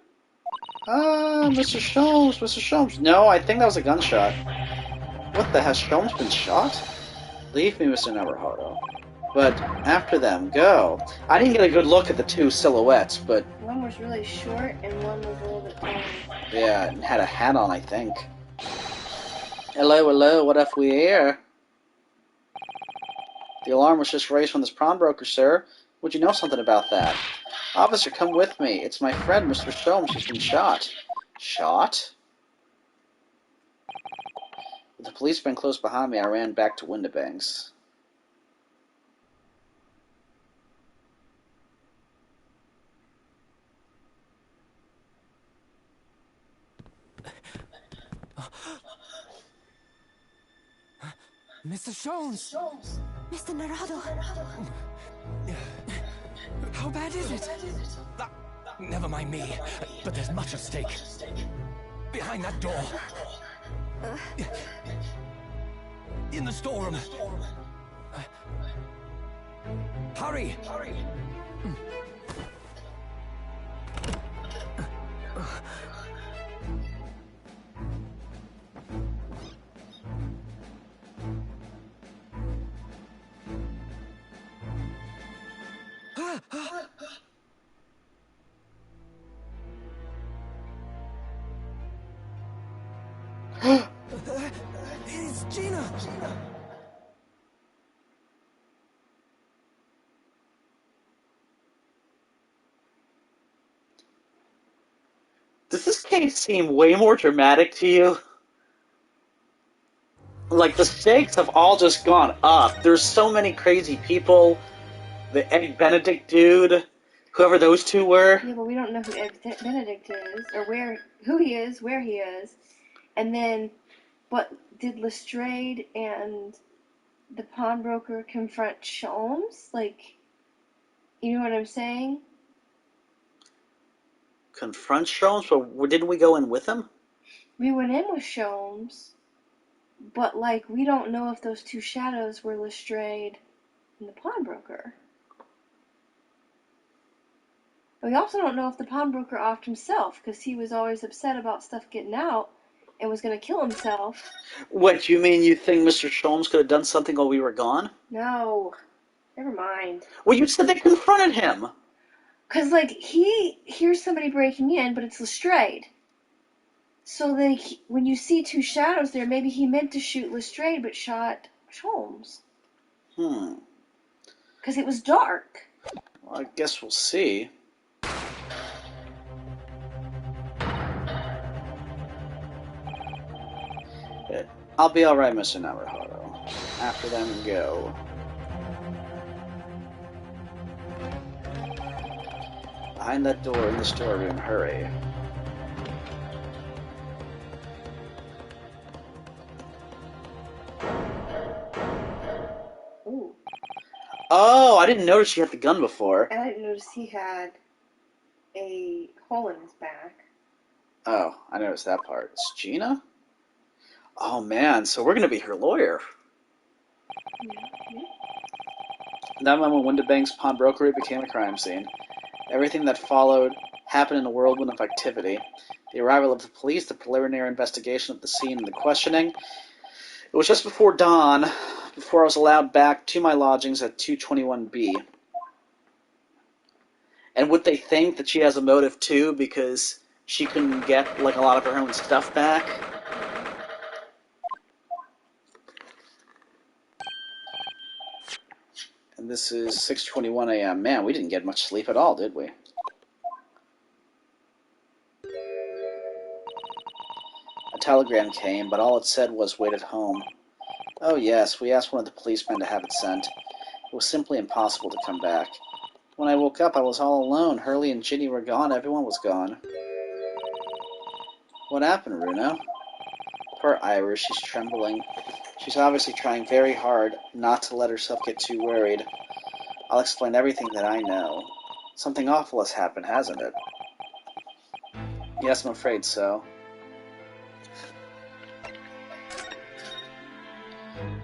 Mr. Sholmes, Mr. Sholmes. No, I think that was a gunshot. What the has Sholmes been shot? Leave me, Mr. Naruhodo. But after them, go. I didn't get a good look at the two silhouettes, but One was really short and one was a little bit tall. yeah, it had a hat on, I think. Hello, what have we here? The alarm was just raised from this pawnbroker, sir. Would you know something about that? Officer, come with me. It's my friend, Mr. Sholmes, who's been shot. Shot? With the policeman close behind me, I ran back to Windibank's. Mr. Sholmes! Mr. Naruhodo. How bad is it? Never mind me, but there's much at stake. Behind that door. In the storeroom. Hurry! It's Gina! Does this case seem way more dramatic to you? Like, the stakes have all just gone up. There's so many crazy people. The Ed Benedict dude, whoever those two were. Yeah, but we don't know who Ed Benedict is, or who he is, where he is. And then, what, did Lestrade and the pawnbroker confront Sholmes? Like, you know what I'm saying? Confront Sholmes, but didn't we go in with him? We went in with Sholmes, but, like, we don't know if those two shadows were Lestrade and the pawnbroker. We also don't know if the pawnbroker offed himself, because he was always upset about stuff getting out and was going to kill himself. What, you mean you think Mr. Sholmes could have done something while we were gone? No. Never mind. Well, you said they confronted him. Because, like, he hears somebody breaking in, but it's Lestrade. So then, when you see two shadows there, maybe he meant to shoot Lestrade, but shot Sholmes. Because it was dark. Well, I guess we'll see. I'll be alright, Mr. Naruhodo. After them, go. Behind that door in the storeroom, hurry. Ooh. Oh, I didn't notice she had the gun before. And I didn't notice he had a hole in his back. Oh, I noticed that part. It's Gina? Oh man, so we're gonna be her lawyer. Mm-hmm. That moment when Windibank's pawnbrokery became a crime scene. Everything that followed happened in a whirlwind of activity. The arrival of the police, the preliminary investigation of the scene, and the questioning. It was just before dawn, before I was allowed back to my lodgings at 221B. And would they think that she has a motive too, because she couldn't get like a lot of her own stuff back? And this is 6:21 a.m. Man, we didn't get much sleep at all, did we? A telegram came, but all it said was, "Wait at home." Oh yes, we asked one of the policemen to have it sent. It was simply impossible to come back. When I woke up, I was all alone. Hurley and Ginny were gone. Everyone was gone. What happened, Runo? Poor Iris, she's trembling. She's obviously trying very hard not to let herself get too worried. I'll explain everything that I know. Something awful has happened, hasn't it? Yes, I'm afraid so.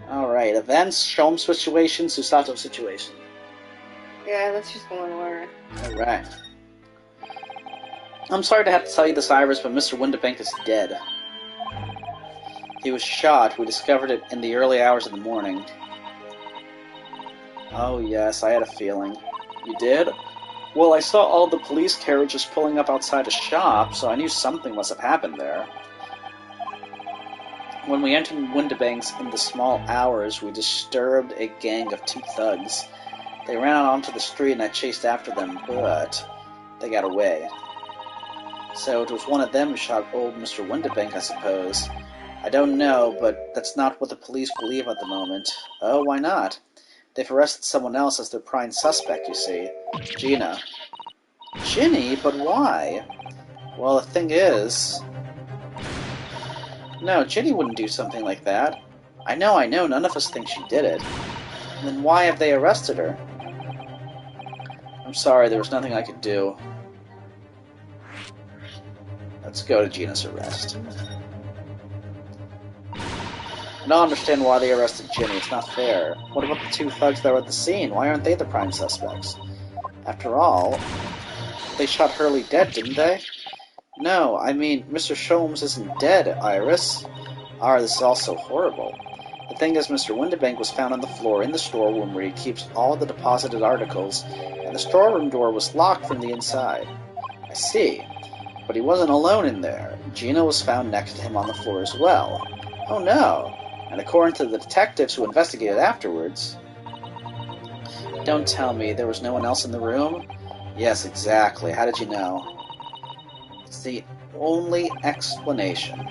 Alright, events, Sholmes situation, Susato situation. Yeah, let's just go in order. Alright. I'm sorry to have to tell you this, Iris, but Mr. Windibank is dead. He was shot. We discovered it in the early hours of the morning. Oh yes, I had a feeling. You did? Well, I saw all the police carriages pulling up outside a shop, so I knew something must have happened there. When we entered Windibank's in the small hours, we disturbed a gang of 2 thugs. They ran out onto the street and I chased after them, but they got away. So it was one of them who shot old Mr. Windibank, I suppose. I don't know, but that's not what the police believe at the moment. Oh, why not? They've arrested someone else as their prime suspect, you see. Gina. Ginny? But why? Well, the thing is... No, Ginny wouldn't do something like that. I know, none of us think she did it. And then why have they arrested her? I'm sorry, there was nothing I could do. Let's go to Gina's arrest. I don't understand why they arrested Ginny, it's not fair. What about the 2 thugs that were at the scene? Why aren't they the prime suspects? After all, they shot Hurley dead, didn't they? No, I mean, Mr. Sholmes isn't dead, Iris. This is all so horrible. The thing is, Mr. Windibank was found on the floor in the storeroom where he keeps all the deposited articles, and the storeroom door was locked from the inside. I see. But he wasn't alone in there. Gina was found next to him on the floor as well. Oh no! And according to the detectives who investigated afterwards... Don't tell me there was no one else in the room? Yes, exactly. How did you know? It's the only explanation.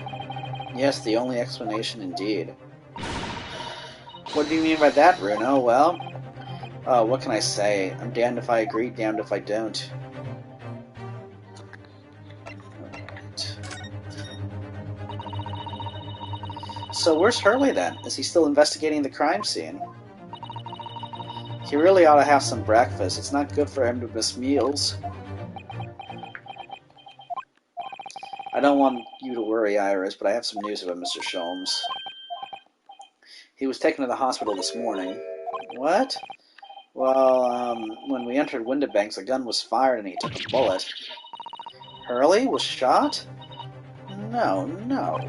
Yes, the only explanation indeed. What do you mean by that, Runo? Well, what can I say? I'm damned if I agree, damned if I don't. So where's Hurley then? Is he still investigating the crime scene? He really ought to have some breakfast. It's not good for him to miss meals. I don't want you to worry, Iris, but I have some news about Mr. Sholmes. He was taken to the hospital this morning. What? Well, when we entered Windibank's, a gun was fired and he took a bullet. Hurley was shot? No.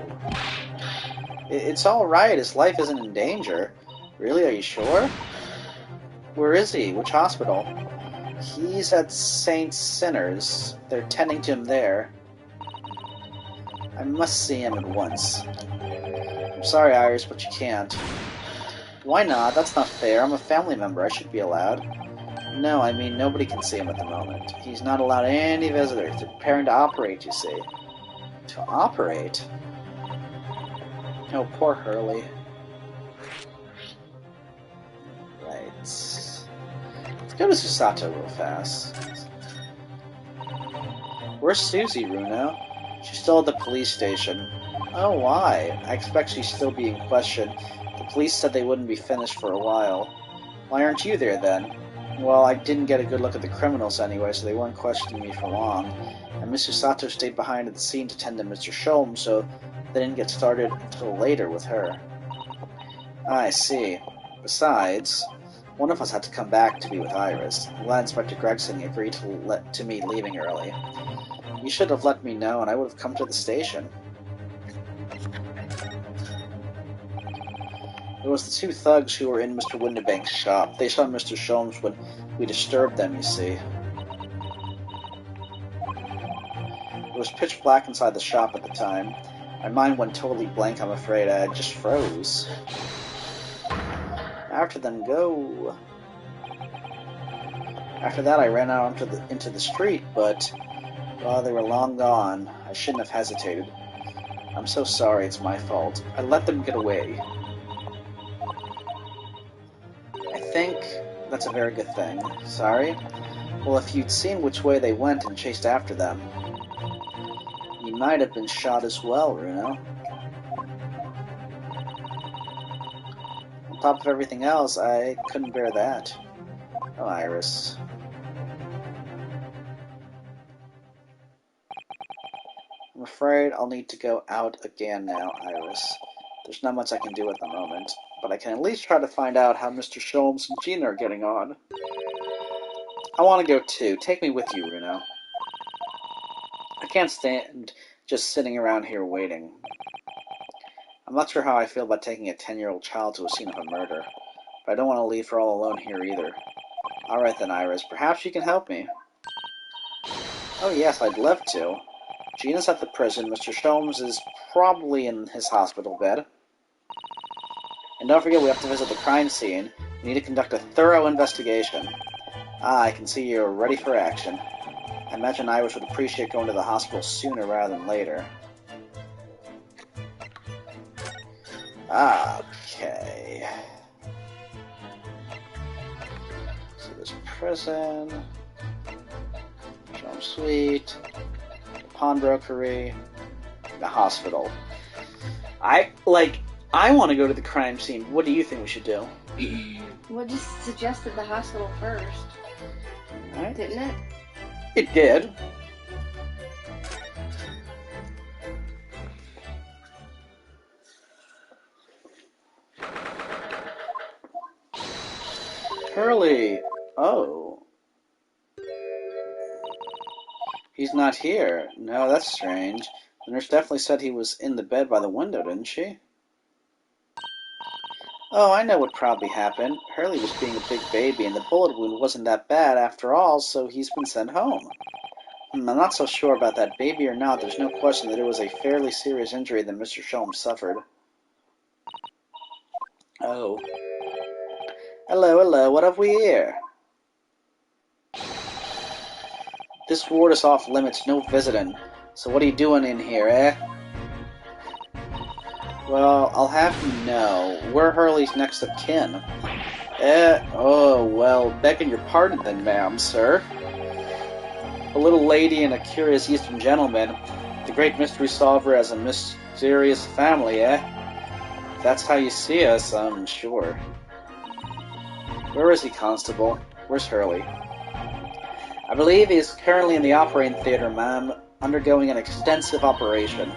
It's all right. His life isn't in danger. Really? Are you sure? Where is he? Which hospital? He's at St. Sinners. They're tending to him there. I must see him at once. I'm sorry, Iris, but you can't. Why not? That's not fair. I'm a family member. I should be allowed. No, I mean nobody can see him at the moment. He's not allowed any visitors. They're preparing to operate, you see. To operate? Oh, poor Hurley. Right. Let's go to Susato real fast. Where's Susie, Runo? She's still at the police station. Oh, why? I expect she's still being questioned. The police said they wouldn't be finished for a while. Why aren't you there then? Well, I didn't get a good look at the criminals anyway, so they weren't questioning me for long. And Mr. Sato stayed behind at the scene to tend to Mr. Sholmes, so they didn't get started until later with her. I see. Besides, one of us had to come back to be with Iris. I'm glad Inspector Gregson agreed to me leaving early. You should have let me know, and I would have come to the station. It was the two thugs who were in Mr. Windibank's shop. They shot Mr. Sholmes when we disturbed them, you see. It was pitch black inside the shop at the time. My mind went totally blank, I'm afraid. I just froze. After them, go. After that, I ran out into the street, but well, they were long gone. I shouldn't have hesitated. I'm so sorry, it's my fault. I let them get away. I think that's a very good thing. Sorry? Well, if you'd seen which way they went and chased after them, you might have been shot as well, Runo. On top of everything else, I couldn't bear that. Oh, Iris. I'm afraid I'll need to go out again now, Iris. There's not much I can do at the moment, but I can at least try to find out how Mr. Sholmes and Gina are getting on. I want to go too. Take me with you, Runo. I can't stand just sitting around here waiting. I'm not sure how I feel about taking a 10-year-old child to a scene of a murder, but I don't want to leave her all alone here either. Alright then, Iris. Perhaps you can help me. Oh yes, I'd love to. Gina's at the prison. Mr. Sholmes is probably in his hospital bed. And don't forget, we have to visit the crime scene. We need to conduct a thorough investigation. Ah, I can see you're ready for action. I imagine Iris would appreciate going to the hospital sooner rather than later. Okay. So there's prison, Sholmes Suite, the pawnbrokery, the hospital. I want to go to the crime scene. What do you think we should do? Well, just suggested the hospital first, Right. didn't it? It did. Hurley. Oh. He's not here. No, that's strange. The nurse definitely said he was in the bed by the window, didn't she? Oh, I know what probably happened. Hurley was being a big baby, and the bullet wound wasn't that bad after all, so he's been sent home. I'm not so sure about that. Baby or not, there's no question that it was a fairly serious injury that Mr. Sholmes suffered. Oh. Hello, hello, what have we here? This ward is off limits, no visiting. So what are you doing in here, eh? Well, I'll have you know, we're Hurley's next of kin. Oh, well, begging your pardon then, ma'am, sir. A little lady and a curious Eastern gentleman. The great mystery solver has a mysterious family, eh? If that's how you see us, I'm sure. Where is he, Constable? Where's Hurley? I believe he is currently in the operating theater, ma'am, undergoing an extensive operation.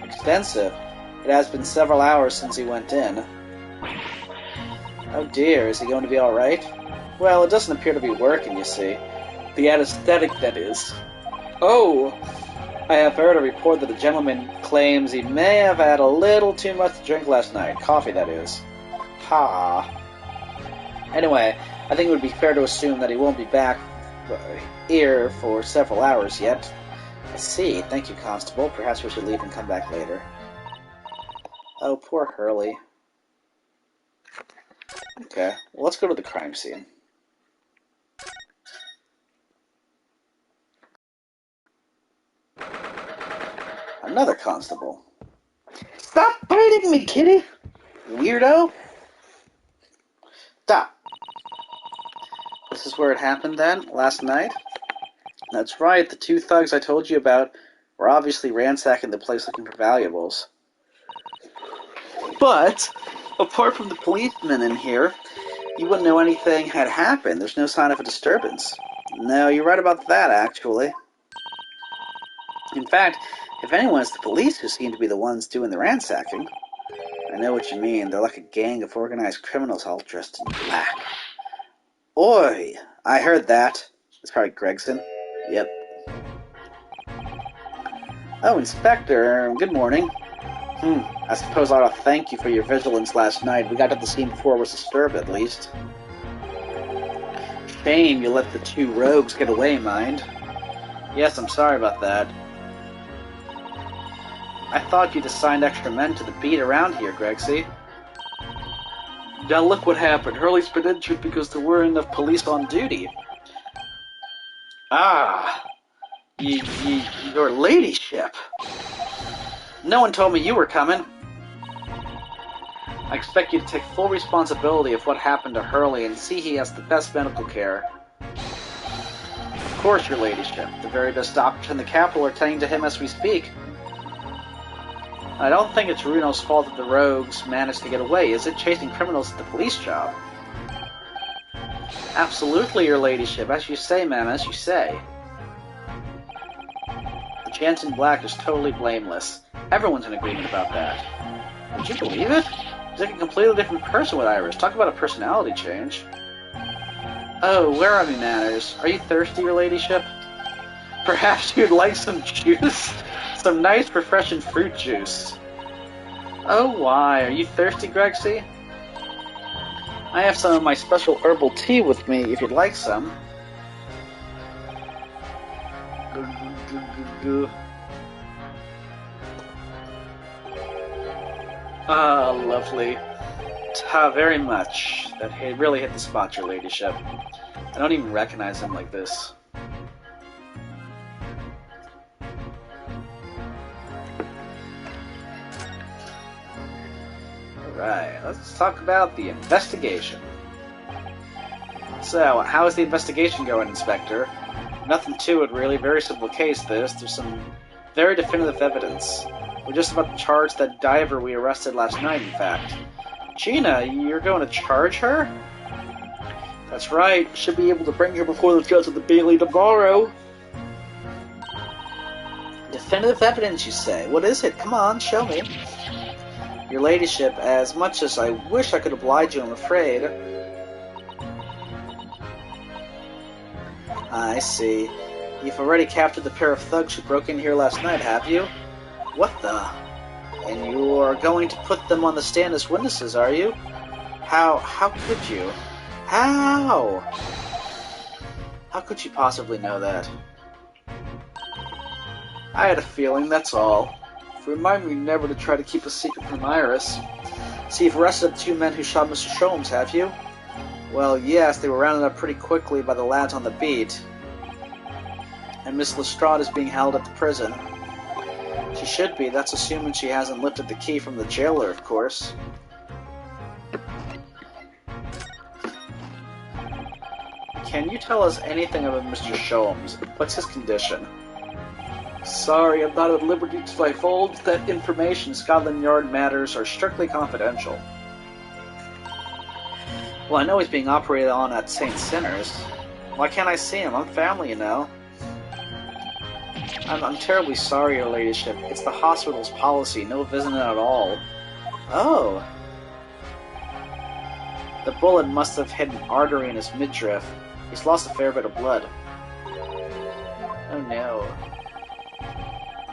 Extensive? It has been several hours since he went in. Oh dear, is he going to be alright? Well, it doesn't appear to be working, you see. The anesthetic, that is. Oh! I have heard a report that a gentleman claims he may have had a little too much to drink last night. Coffee, that is. Ha! Anyway, I think it would be fair to assume that he won't be back here for several hours yet. I see. Thank you, Constable. Perhaps we should leave and come back later. Oh, poor Hurley. Okay, well, let's go to the crime scene. Another constable. Stop biting me, kitty! Weirdo! Stop. This is where it happened then, last night? That's right, the two thugs I told you about were obviously ransacking the place looking for valuables. But, apart from the policemen in here, You wouldn't know anything had happened. There's no sign of a disturbance. No, you're right about that, actually. In fact, if anyone, it's the police who seem to be the ones doing the ransacking. I know what you mean. They're like a gang of organized criminals all dressed in black. Oi! I heard that. It's probably Gregson. Yep. Oh, Inspector. Good morning. I suppose I ought to thank you for your vigilance last night. We got to the scene before it was disturbed, at least. Shame you let the two rogues get away, mind. Yes, I'm sorry about that. I thought you'd assigned extra men to the beat around here, Gregsy. Now look what happened. Hurley's been injured because there weren't enough police on duty. Ah, your ladyship. No one told me you were coming. I expect you to take full responsibility of what happened to Hurley and see he has the best medical care. Of course, your ladyship. The very best doctors in the capital are tending to him as we speak. I don't think it's Runo's fault that the rogues managed to get away, is it? Chasing criminals is the police job. Absolutely, your ladyship. As you say, ma'am, as you say. The Jansen Black is totally blameless. Everyone's in agreement about that. Would you believe it? He's like a completely different person with Iris. Talk about a personality change. Oh, where are me manners? Are you thirsty, your ladyship? Perhaps you'd like some juice? Some nice, refreshing fruit juice. Oh, why? Are you thirsty, Gregsy? I have some of my special herbal tea with me, if you'd like some. Ah, lovely. Ta, very much. That really hit the spot, your ladyship. I don't even recognize him like this. Alright, let's talk about the investigation. So, how is the investigation going, Inspector? Nothing to it, really. Very simple case, this. There's some very definitive evidence. We're just about to charge that diver we arrested last night, in fact. Gina, you're going to charge her? That's right. Should be able to bring her before the judge of the Bailey tomorrow. Definitive evidence, you say? What is it? Come on, show me. Your ladyship, as much as I wish I could oblige you, I'm afraid. I see. You've already captured the pair of thugs who broke in here last night, have you? What the? And you are going to put them on the stand as witnesses, are you? How could you? How? How could you possibly know that? I had a feeling, that's all. Remind me never to try to keep a secret from Iris. See, you've arrested the two men who shot Mr. Sholmes, have you? Well, yes, they were rounded up pretty quickly by the lads on the beat. And Miss Lestrade is being held at the prison. She should be, that's assuming she hasn't lifted the key from the jailer, of course. Can you tell us anything about Mr. Sholmes? What's his condition? Sorry, I'm not at liberty to divulge that information. Scotland Yard matters are strictly confidential. Well, I know he's being operated on at St. Sinners. Why can't I see him? I'm family, you know. I'm terribly sorry, your ladyship. It's the hospital's policy, no visiting at all. Oh. The bullet must have hit an artery in his midriff. He's lost a fair bit of blood. Oh no.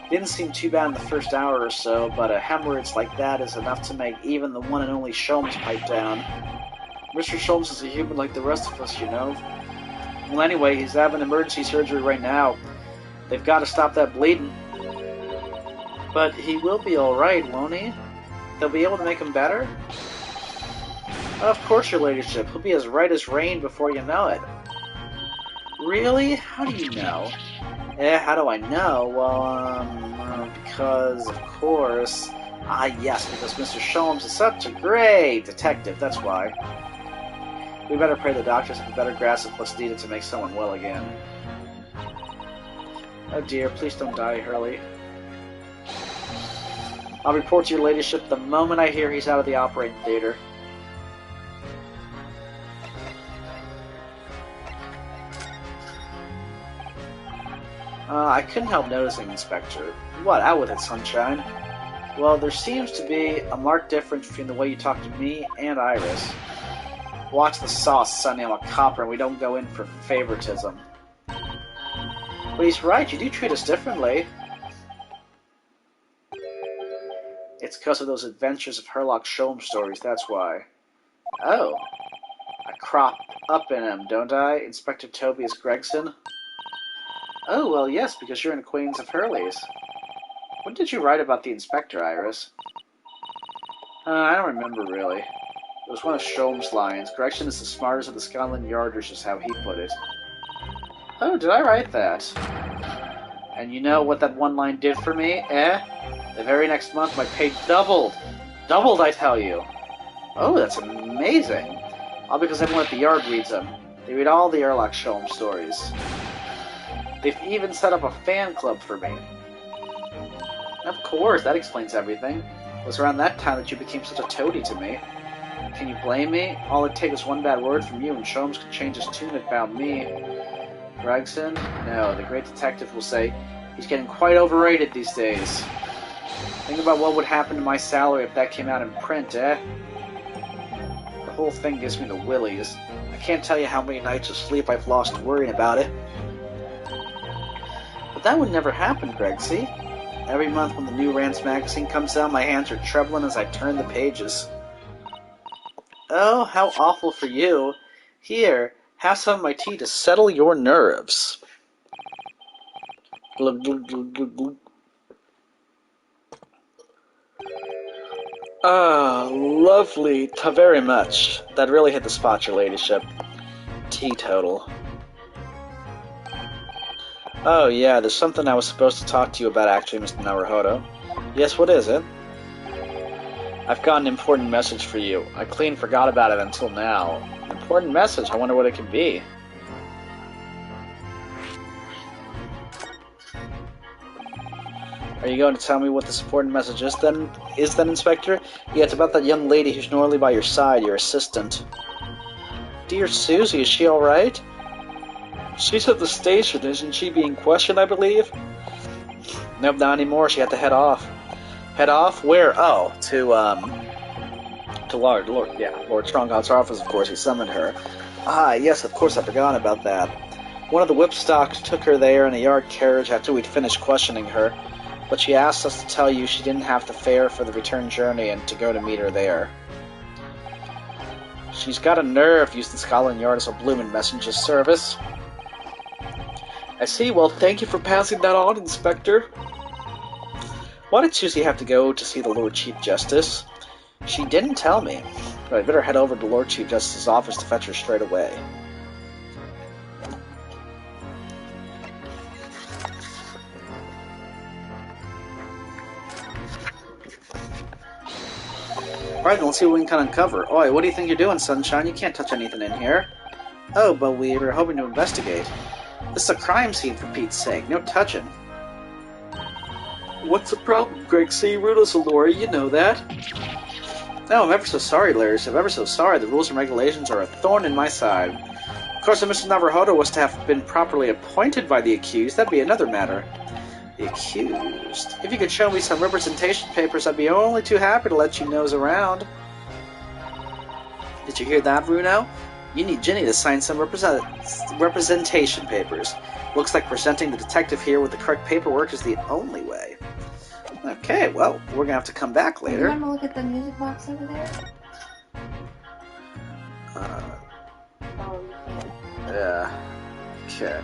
Didn't seem too bad in the first hour or so, but a hemorrhage like that is enough to make even the one and only Sholmes pipe down. Mr. Sholmes is a human like the rest of us, you know. Well, anyway, he's having emergency surgery right now. They've got to stop that bleeding. But he will be alright, won't he? They'll be able to make him better? Of course, your ladyship. He'll be as right as rain before you know it. Really? How do you know? How do I know? Well, because, of course... Ah, yes, because Mr. Sholmes is such a great detective, that's why. We better pray the doctors have a better grasp of what's needed to make someone well again. Oh dear, please don't die, Hurley. I'll report to your ladyship the moment I hear he's out of the operating theater. I couldn't help noticing, Inspector. What? Out with it, Sunshine. Well, there seems to be a marked difference between the way you talk to me and Iris. Watch the sauce, Sonny. I'm a copper, and we don't go in for favoritism. But he's right. You do treat us differently. It's because of those adventures of Herlock Sholmes stories, that's why. Oh. I crop up in him, don't I? Inspector Tobias Gregson? Oh, well, yes, because you're an acquaintance of Hurley's. What did you write about the Inspector, Iris? I don't remember, really. It was one of Sholmes' lines. Gregson is the smartest of the Scotland Yarders, is how he put it. Oh, did I write that? And you know what that one line did for me, eh? The very next month, my pay doubled. Doubled, I tell you. Oh, that's amazing. All because everyone at the Yard reads them. They read all the Herlock Sholmes stories. They've even set up a fan club for me. Of course, that explains everything. It was around that time that you became such a toady to me. Can you blame me? All it takes is one bad word from you and Sholmes could change his tune about me. Gregson? No, the great detective will say, he's getting quite overrated these days. Think about what would happen to my salary if that came out in print, eh? The whole thing gives me the willies. I can't tell you how many nights of sleep I've lost worrying about it. But that would never happen, Greg, see? Every month when the new Rance magazine comes out, my hands are trembling as I turn the pages. Oh, how awful for you. Here, have some of my tea to settle your nerves. Glug, glug, glug, glug, glug. Ah, lovely. Very much. That really hit the spot, your ladyship. Teetotal. Oh, yeah, there's something I was supposed to talk to you about, actually, Mr. Naruhodo. Yes, what is it? I've got an important message for you. I clean forgot about it until now. An important message? I wonder what it could be. Are you going to tell me what this important message is then, Inspector? Yeah, it's about that young lady who's normally by your side, your assistant. Dear Susie, is she alright? She's at the station, isn't she being questioned, I believe? Nope, not anymore. She had to head off. Head off? Where? Oh, to Lord Stronghold's office, of course. He summoned her. Ah, yes, of course, I forgot about that. One of the whipstocks took her there in a yard carriage after we'd finished questioning her, but she asked us to tell you she didn't have the fare for the return journey and to go to meet her there. She's got a nerve using Scotland Yard as a bloomin' messenger service. I see. Well, thank you for passing that on, Inspector. Why did Susie have to go to see the Lord Chief Justice? She didn't tell me. But I'd better head over to the Lord Chief Justice's office to fetch her straight away. Alright, then let's see what we can uncover. Oi, what do you think you're doing, Sunshine? You can't touch anything in here. Oh, but we were hoping to investigate. This is a crime scene, for Pete's sake. No touching. What's the problem, Greg C. Rudolph's Alora, you know that. No, I'm ever so sorry, Larry. I'm ever so sorry. The rules and regulations are a thorn in my side. Of course, if Mr. Naruhodo was to have been properly appointed by the accused, that'd be another matter. The accused? If you could show me some representation papers, I'd be only too happy to let you nose around. Did you hear that, Bruno? You need Ginny to sign some representation papers. Looks like presenting the detective here with the correct paperwork is the only way. Okay, well, we're gonna have to come back later. You want to look at the music box over there? Oh, you can't. Yeah. Okay.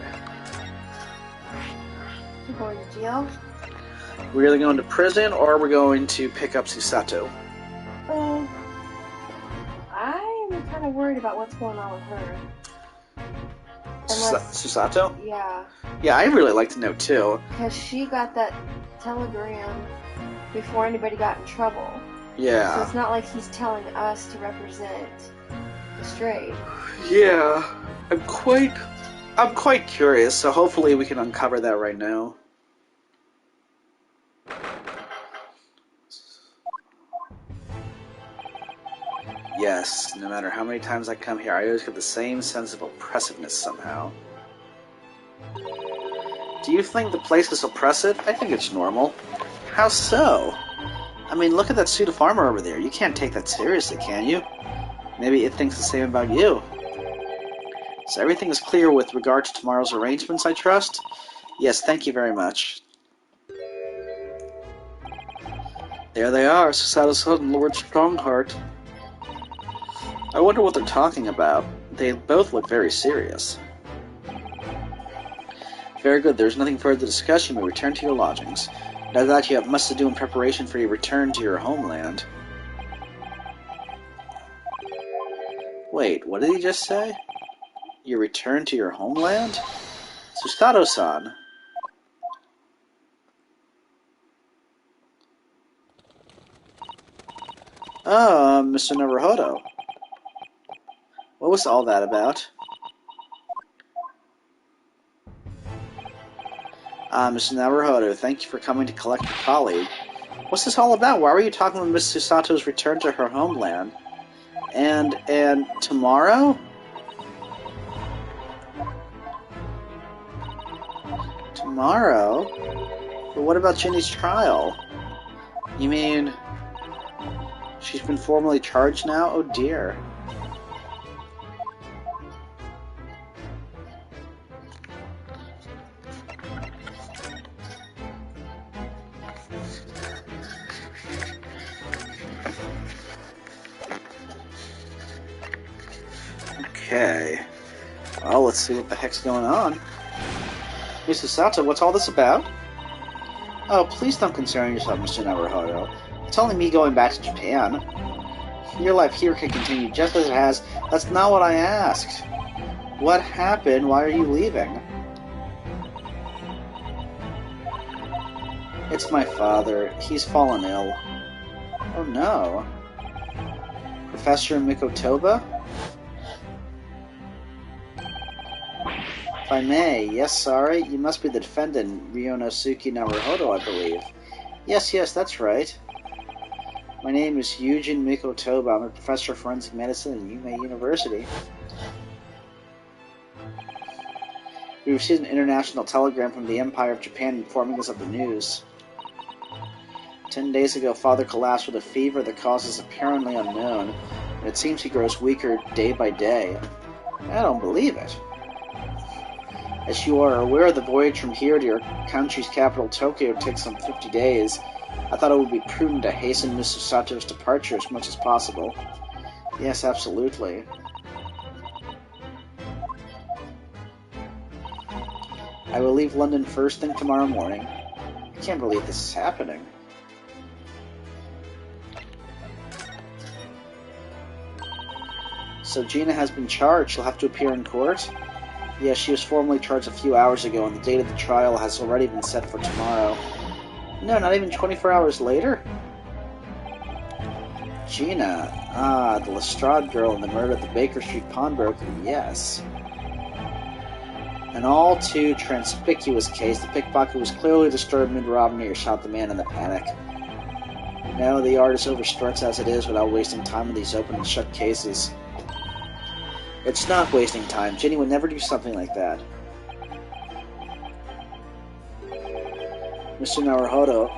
You going to jail? We're either going to prison or we're going to pick up Susato. I'm kind of worried about what's going on with her. Susato? Yeah. Yeah, I'd really like to know too. Because she got that telegram before anybody got in trouble. Yeah. So it's not like he's telling us to represent Lestrade. Yeah. I'm quite curious, so hopefully we can uncover that right now. Yes, no matter how many times I come here, I always get the same sense of oppressiveness somehow. Do you think the place is oppressive? I think it's normal. How so? I mean, look at that suit of armor over there. You can't take that seriously, can you? Maybe it thinks the same about you. So everything is clear with regard to tomorrow's arrangements, I trust? Yes, thank you very much. There they are, Susato's and Lord Strongheart. I wonder what they're talking about. They both look very serious. Very good, there's nothing further to discuss. You may return to your lodgings. No doubt you have much to do in preparation for your return to your homeland. Wait, what did he just say? Your return to your homeland? Susato-san. Mr. Naruhodo. What was all that about? Mr. Naruhodo, thank you for coming to collect your colleague. What's this all about? Why were you talking about Miss Susato's return to her homeland? And tomorrow? Tomorrow? But what about Ginny's trial? You mean she's been formally charged now? Oh dear. Okay. Well, let's see what the heck's going on. Miss Susato, what's all this about? Oh, please don't concern yourself, Mr. Naruhodo. It's only me going back to Japan. Your life here can continue just as it has. That's not what I asked. What happened? Why are you leaving? It's my father. He's fallen ill. Oh no. Professor Mikotoba? If I may, yes, sorry, you must be the defendant, Ryonosuke Naruhodo, I believe. Yes, that's right. My name is Yujin Mikotoba. I'm a professor of forensic medicine at Yume University. We received an international telegram from the Empire of Japan informing us of the news. 10 days ago, Father collapsed with a fever. The cause is apparently unknown, and it seems he grows weaker day by day. I don't believe it. As you are aware, the voyage from here to your country's capital, Tokyo, takes some 50 days. I thought it would be prudent to hasten Miss Susato's departure as much as possible. Yes, absolutely. I will leave London first thing tomorrow morning. I can't believe this is happening. So Gina has been charged. She'll have to appear in court? Yes, she was formally charged a few hours ago, and the date of the trial has already been set for tomorrow. No, not even 24 hours later? Gina. The Lestrade girl in the murder at the Baker Street pawnbroker, yes. An all too conspicuous case. The pickpocket was clearly disturbed mid-robbery or shot the man in the panic. No, the artist overstruts as it is without wasting time on these open and shut cases. It's not wasting time. Ginny would never do something like that. Mr. Naruhodo.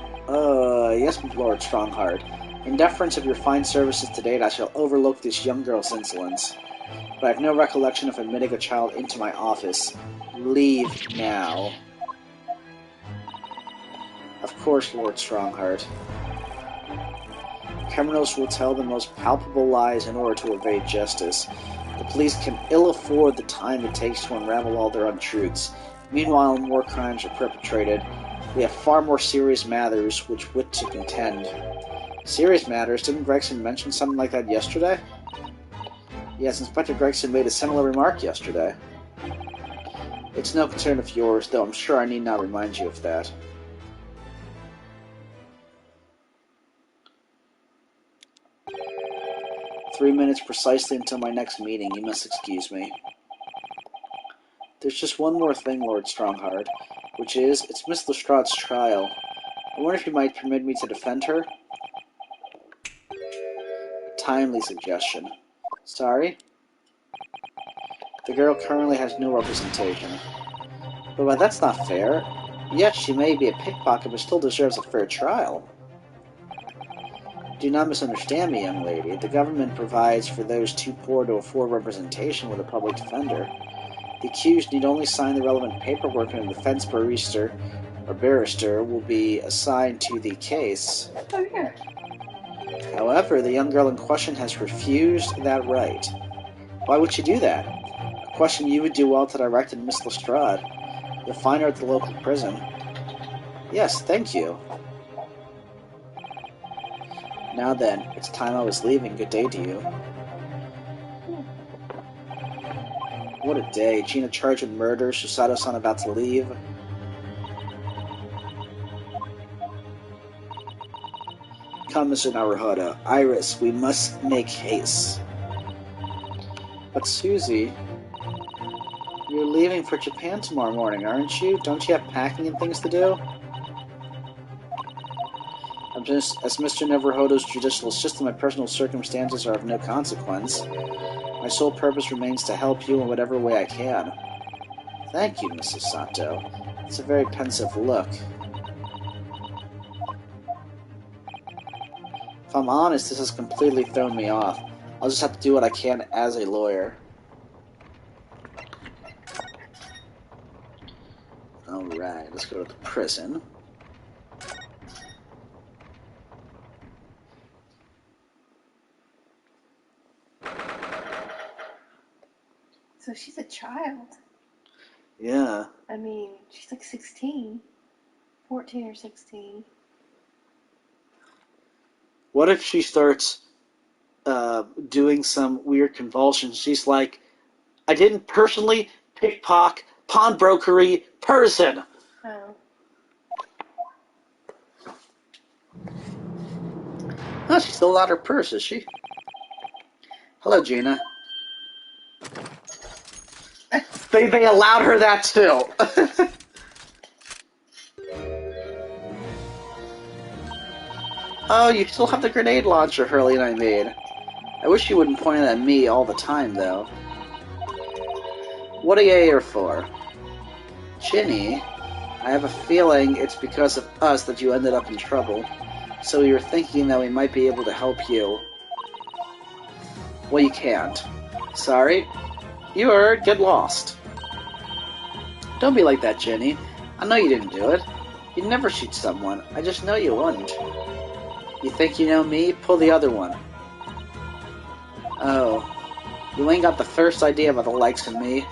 Yes, Lord Strongheart. In deference of your fine services to date, I shall overlook this young girl's insolence. But I have no recollection of admitting a child into my office. Leave now. Of course, Lord Strongheart. Criminals will tell the most palpable lies in order to evade justice. The police can ill afford the time it takes to unravel all their untruths. Meanwhile, more crimes are perpetrated. We have far more serious matters which wit to contend. Serious matters? Didn't Gregson mention something like that yesterday? Yes, Inspector Gregson made a similar remark yesterday. It's no concern of yours, though I'm sure I need not remind you of that. "3 minutes precisely until my next meeting. You must excuse me." There's just one more thing, Lord Strongheart, which is, it's Miss Lestrade's trial. I wonder if you might permit me to defend her? Timely suggestion. Sorry? The girl currently has no representation. But that's not fair. Yes, she may be a pickpocket, but still deserves a fair trial. Do not misunderstand me, young lady. The government provides for those too poor to afford representation with a public defender. The accused need only sign the relevant paperwork, and a defense barrister will be assigned to the case. Oh, yeah. However, the young girl in question has refused that right. Why would she do that? A question you would do well to direct to Miss Lestrade. You'll find her at the local prison. Yes, thank you. Now then, it's time I was leaving. Good day to you. What a day. Gina charged with murder, Susato-san about to leave. Come, Mr. Naruhodo. Iris, we must make haste. But Susie, you're leaving for Japan tomorrow morning, aren't you? Don't you have packing and things to do? As Mr. Naruhodo's judicial assistant, my personal circumstances are of no consequence. My sole purpose remains to help you in whatever way I can. Thank you, Mrs. Sato. It's a very pensive look. If I'm honest, this has completely thrown me off. I'll just have to do what I can as a lawyer. Alright, let's go to the prison. So she's a child. Yeah. I mean, she's like 16. 14 or 16. What if she starts doing some weird convulsions? She's like, I didn't personally pickpocket, pawnbrokery, person. Oh. Oh, she's still out her purse, is she? Hello, Gina. They allowed her that too. Oh, you still have the grenade launcher Hurley and I made. I wish you wouldn't point it at me all the time, though. What are you here for? Ginny, I have a feeling it's because of us that you ended up in trouble. So we were thinking that we might be able to help you. Well, you can't. Sorry. You heard, get lost. Don't be like that, Ginny. I know you didn't do it. You'd never shoot someone. I just know you wouldn't. You think you know me? Pull the other one. Oh. You ain't got the first idea about the likes of me.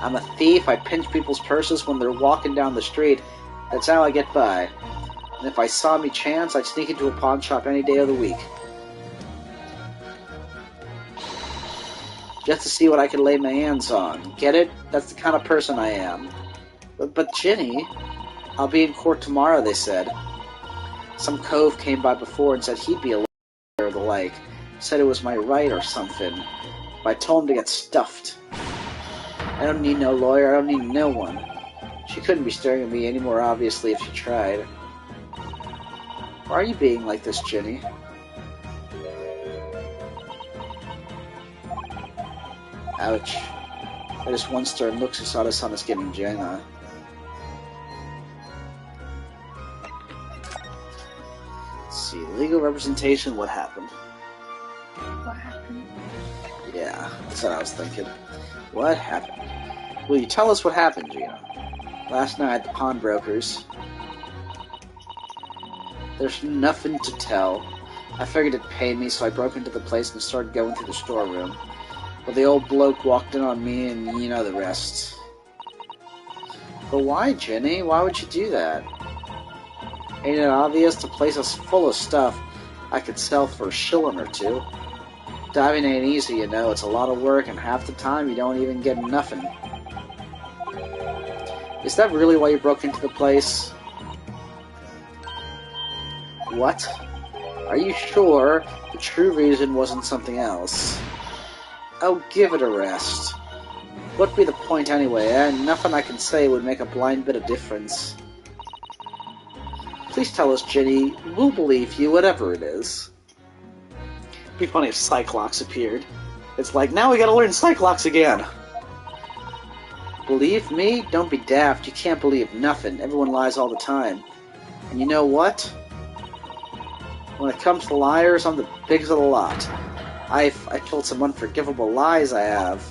I'm a thief. I pinch people's purses when they're walking down the street. That's how I get by. And if I saw me chance, I'd sneak into a pawn shop any day of the week. Just to see what I can lay my hands on. Get it? That's the kind of person I am. But Ginny, I'll be in court tomorrow, they said. Some cove came by before and said he'd be a lawyer or the like. Said it was my right or something. But I told him to get stuffed. I don't need no lawyer, I don't need no one. She couldn't be staring at me any more obviously if she tried. Why are you being like this, Ginny? Ouch. That is one stern look Susato-san is giving Jenna. Let's see, legal representation, what happened? What happened? Yeah, that's what I was thinking. What happened? Will you tell us what happened, Gina? Last night at the pawnbrokers. There's nothing to tell. I figured it'd pay me, so I broke into the place and started going through the storeroom. But the old bloke walked in on me, and you know the rest. But why, Jenny? Why would you do that? Ain't it obvious? The place is full of stuff I could sell for a shilling or two. Diving ain't easy, you know. It's a lot of work, and half the time you don't even get nothing. Is that really why you broke into the place? What? Are you sure the true reason wasn't something else? Oh, give it a rest. What'd be the point anyway, eh? Nothing I can say would make a blind bit of difference. Please tell us, Ginny. We'll believe you, whatever it is. It'd be funny if Cyclops appeared. It's like, now we gotta learn Cyclops again. Believe me? Don't be daft. You can't believe nothing. Everyone lies all the time. And you know what? When it comes to liars, I'm the biggest of the lot. I told some unforgivable lies, I have.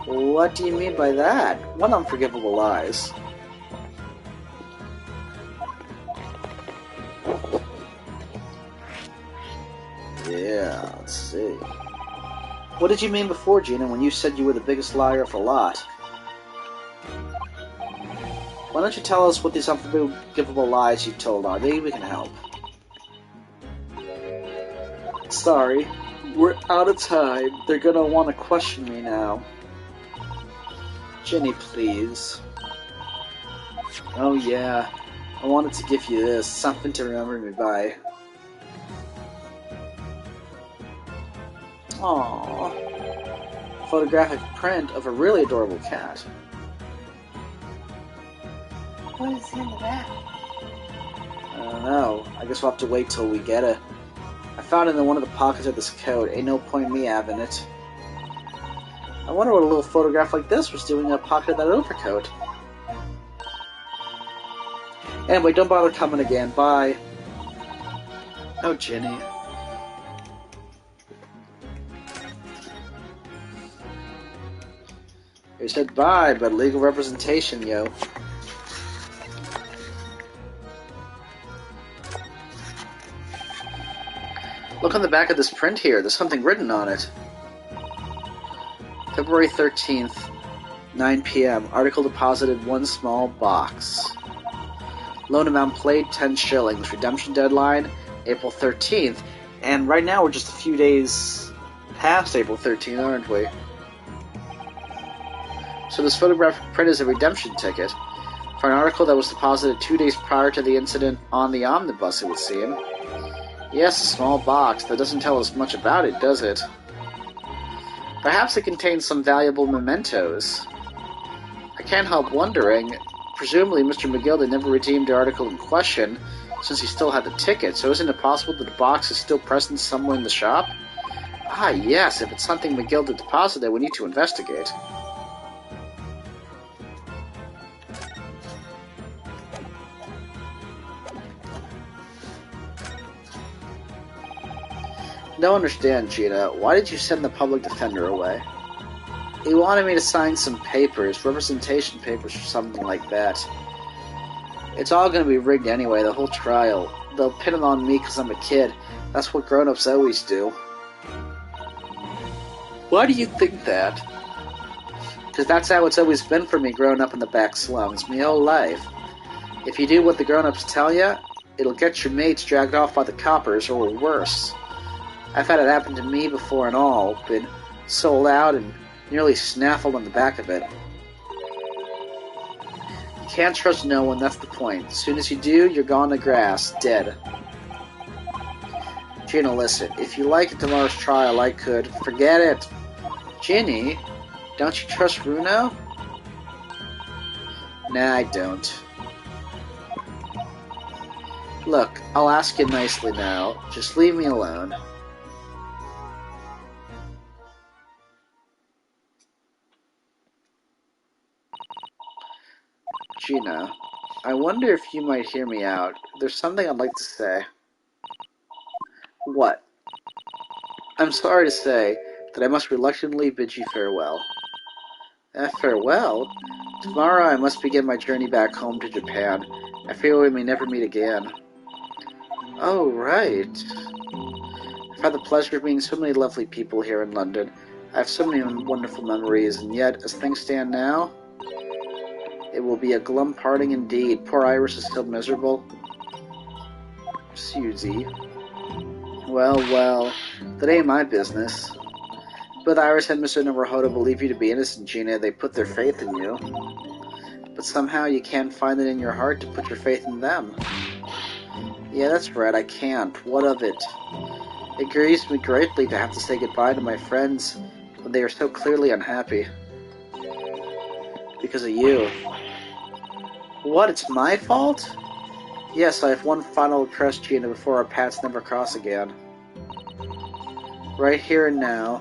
What do you mean by that? What unforgivable lies? Yeah, let's see. What did you mean before, Gina, when you said you were the biggest liar of the lot? Why don't you tell us what these unforgivable lies you told are? Maybe we can help. Sorry, we're out of time. They're gonna want to question me now. Ginny, please. Oh yeah, I wanted to give you this, something to remember me by. Aww. Photographic print of a really adorable cat. What is in that? I don't know. I guess we'll have to wait till we get it. I found it in one of the pockets of this coat. Ain't no point in me having it. I wonder what a little photograph like this was doing in a pocket of that overcoat. Anyway, don't bother coming again. Bye. Oh, Ginny. You said bye, but legal representation, yo. Look on the back of this print here. There's something written on it. February 13th, 9 p.m. Article deposited 1 small box. Loan amount paid 10 shillings. Redemption deadline April 13th. And right now we're just a few days past April 13th, aren't we? So this photographic print is a redemption ticket for an article that was deposited 2 days prior to the incident on the omnibus, it would seem. Yes, a small box. That doesn't tell us much about it, does it? Perhaps it contains some valuable mementos. I can't help wondering. Presumably, Mr. McGilda never redeemed the article in question, since he still had the ticket, so isn't it possible that the box is still present somewhere in the shop? Ah, yes, if it's something McGilda deposited, we need to investigate. Don't understand, Gina. Why did you send the public defender away? He wanted me to sign some papers, representation papers or something like that. It's all going to be rigged anyway, the whole trial. They'll pin it on me because I'm a kid. That's what grown-ups always do. Why do you think that? Because that's how it's always been for me growing up in the back slums, my whole life. If you do what the grown-ups tell you, it'll get your mates dragged off by the coppers, or worse. I've had it happen to me before and all, been sold out and nearly snaffled on the back of it. You can't trust no one, that's the point. As soon as you do, you're gone to grass, dead. Gina, listen, if you like tomorrow's trial, I could. Forget it. Ginny, don't you trust Runo? Nah, I don't. Look, I'll ask you nicely now. Just leave me alone. Gina, I wonder if you might hear me out. There's something I'd like to say. What? I'm sorry to say that I must reluctantly bid you farewell. Farewell? Tomorrow I must begin my journey back home to Japan. I fear we may never meet again. Oh, right. I've had the pleasure of meeting so many lovely people here in London. I have so many wonderful memories, and yet, as things stand now, it will be a glum parting indeed. Poor Iris is still miserable. Susie. Well, that ain't my business. Both Iris and Mr. Naruhodo believe you to be innocent, Gina. They put their faith in you. But somehow you can't find it in your heart to put your faith in them. Yeah, that's right, I can't. What of it? It grieves me greatly to have to say goodbye to my friends when they are so clearly unhappy. Because of you. What, it's my fault? Yes, I have one final request, Gina, before our paths never cross again. Right here and now,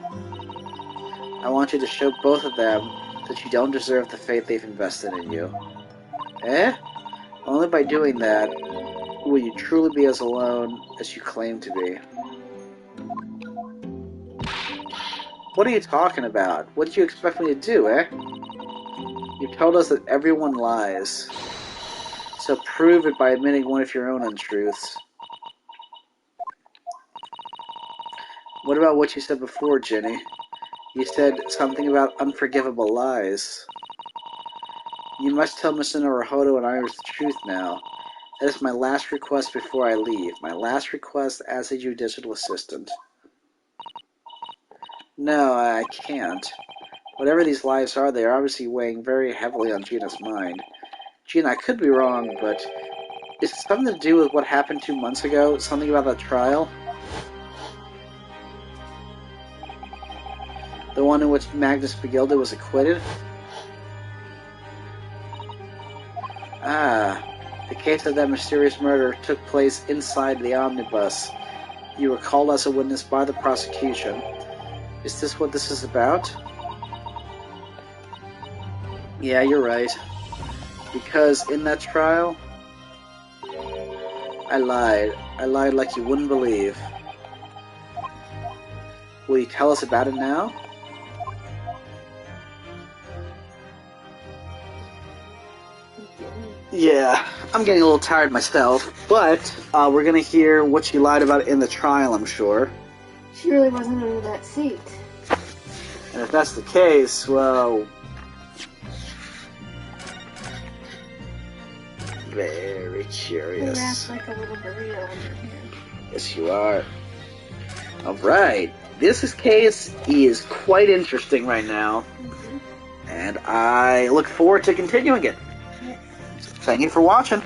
I want you to show both of them that you don't deserve the faith they've invested in you. Eh? Only by doing that will you truly be as alone as you claim to be. What are you talking about? What did you expect me to do, eh? You've told us that everyone lies. So prove it by admitting one of your own untruths. What about what you said before, Ginny? You said something about unforgivable lies. You must tell Mr. Naruhodo and Iris the truth now. That is my last request before I leave. My last request as a judicial assistant. No, I can't. Whatever these lies are, they are obviously weighing very heavily on Gina's mind. Gina, I could be wrong, but is it something to do with what happened 2 months ago? Something about that trial? The one in which Magnus Begilda was acquitted? Ah, the case of that mysterious murder took place inside the omnibus. You were called as a witness by the prosecution. Is this what this is about? Yeah, you're right. Because in that trial, I lied. I lied like you wouldn't believe. Will you tell us about it now? Yeah, I'm getting a little tired myself, but we're gonna hear what she lied about in the trial, I'm sure. She really wasn't under that seat. And if that's the case, well... Very curious. You act like a little burrito under here. Yes, you are. Alright, this case is quite interesting right now, and I look forward to continuing it. Thank you for watching.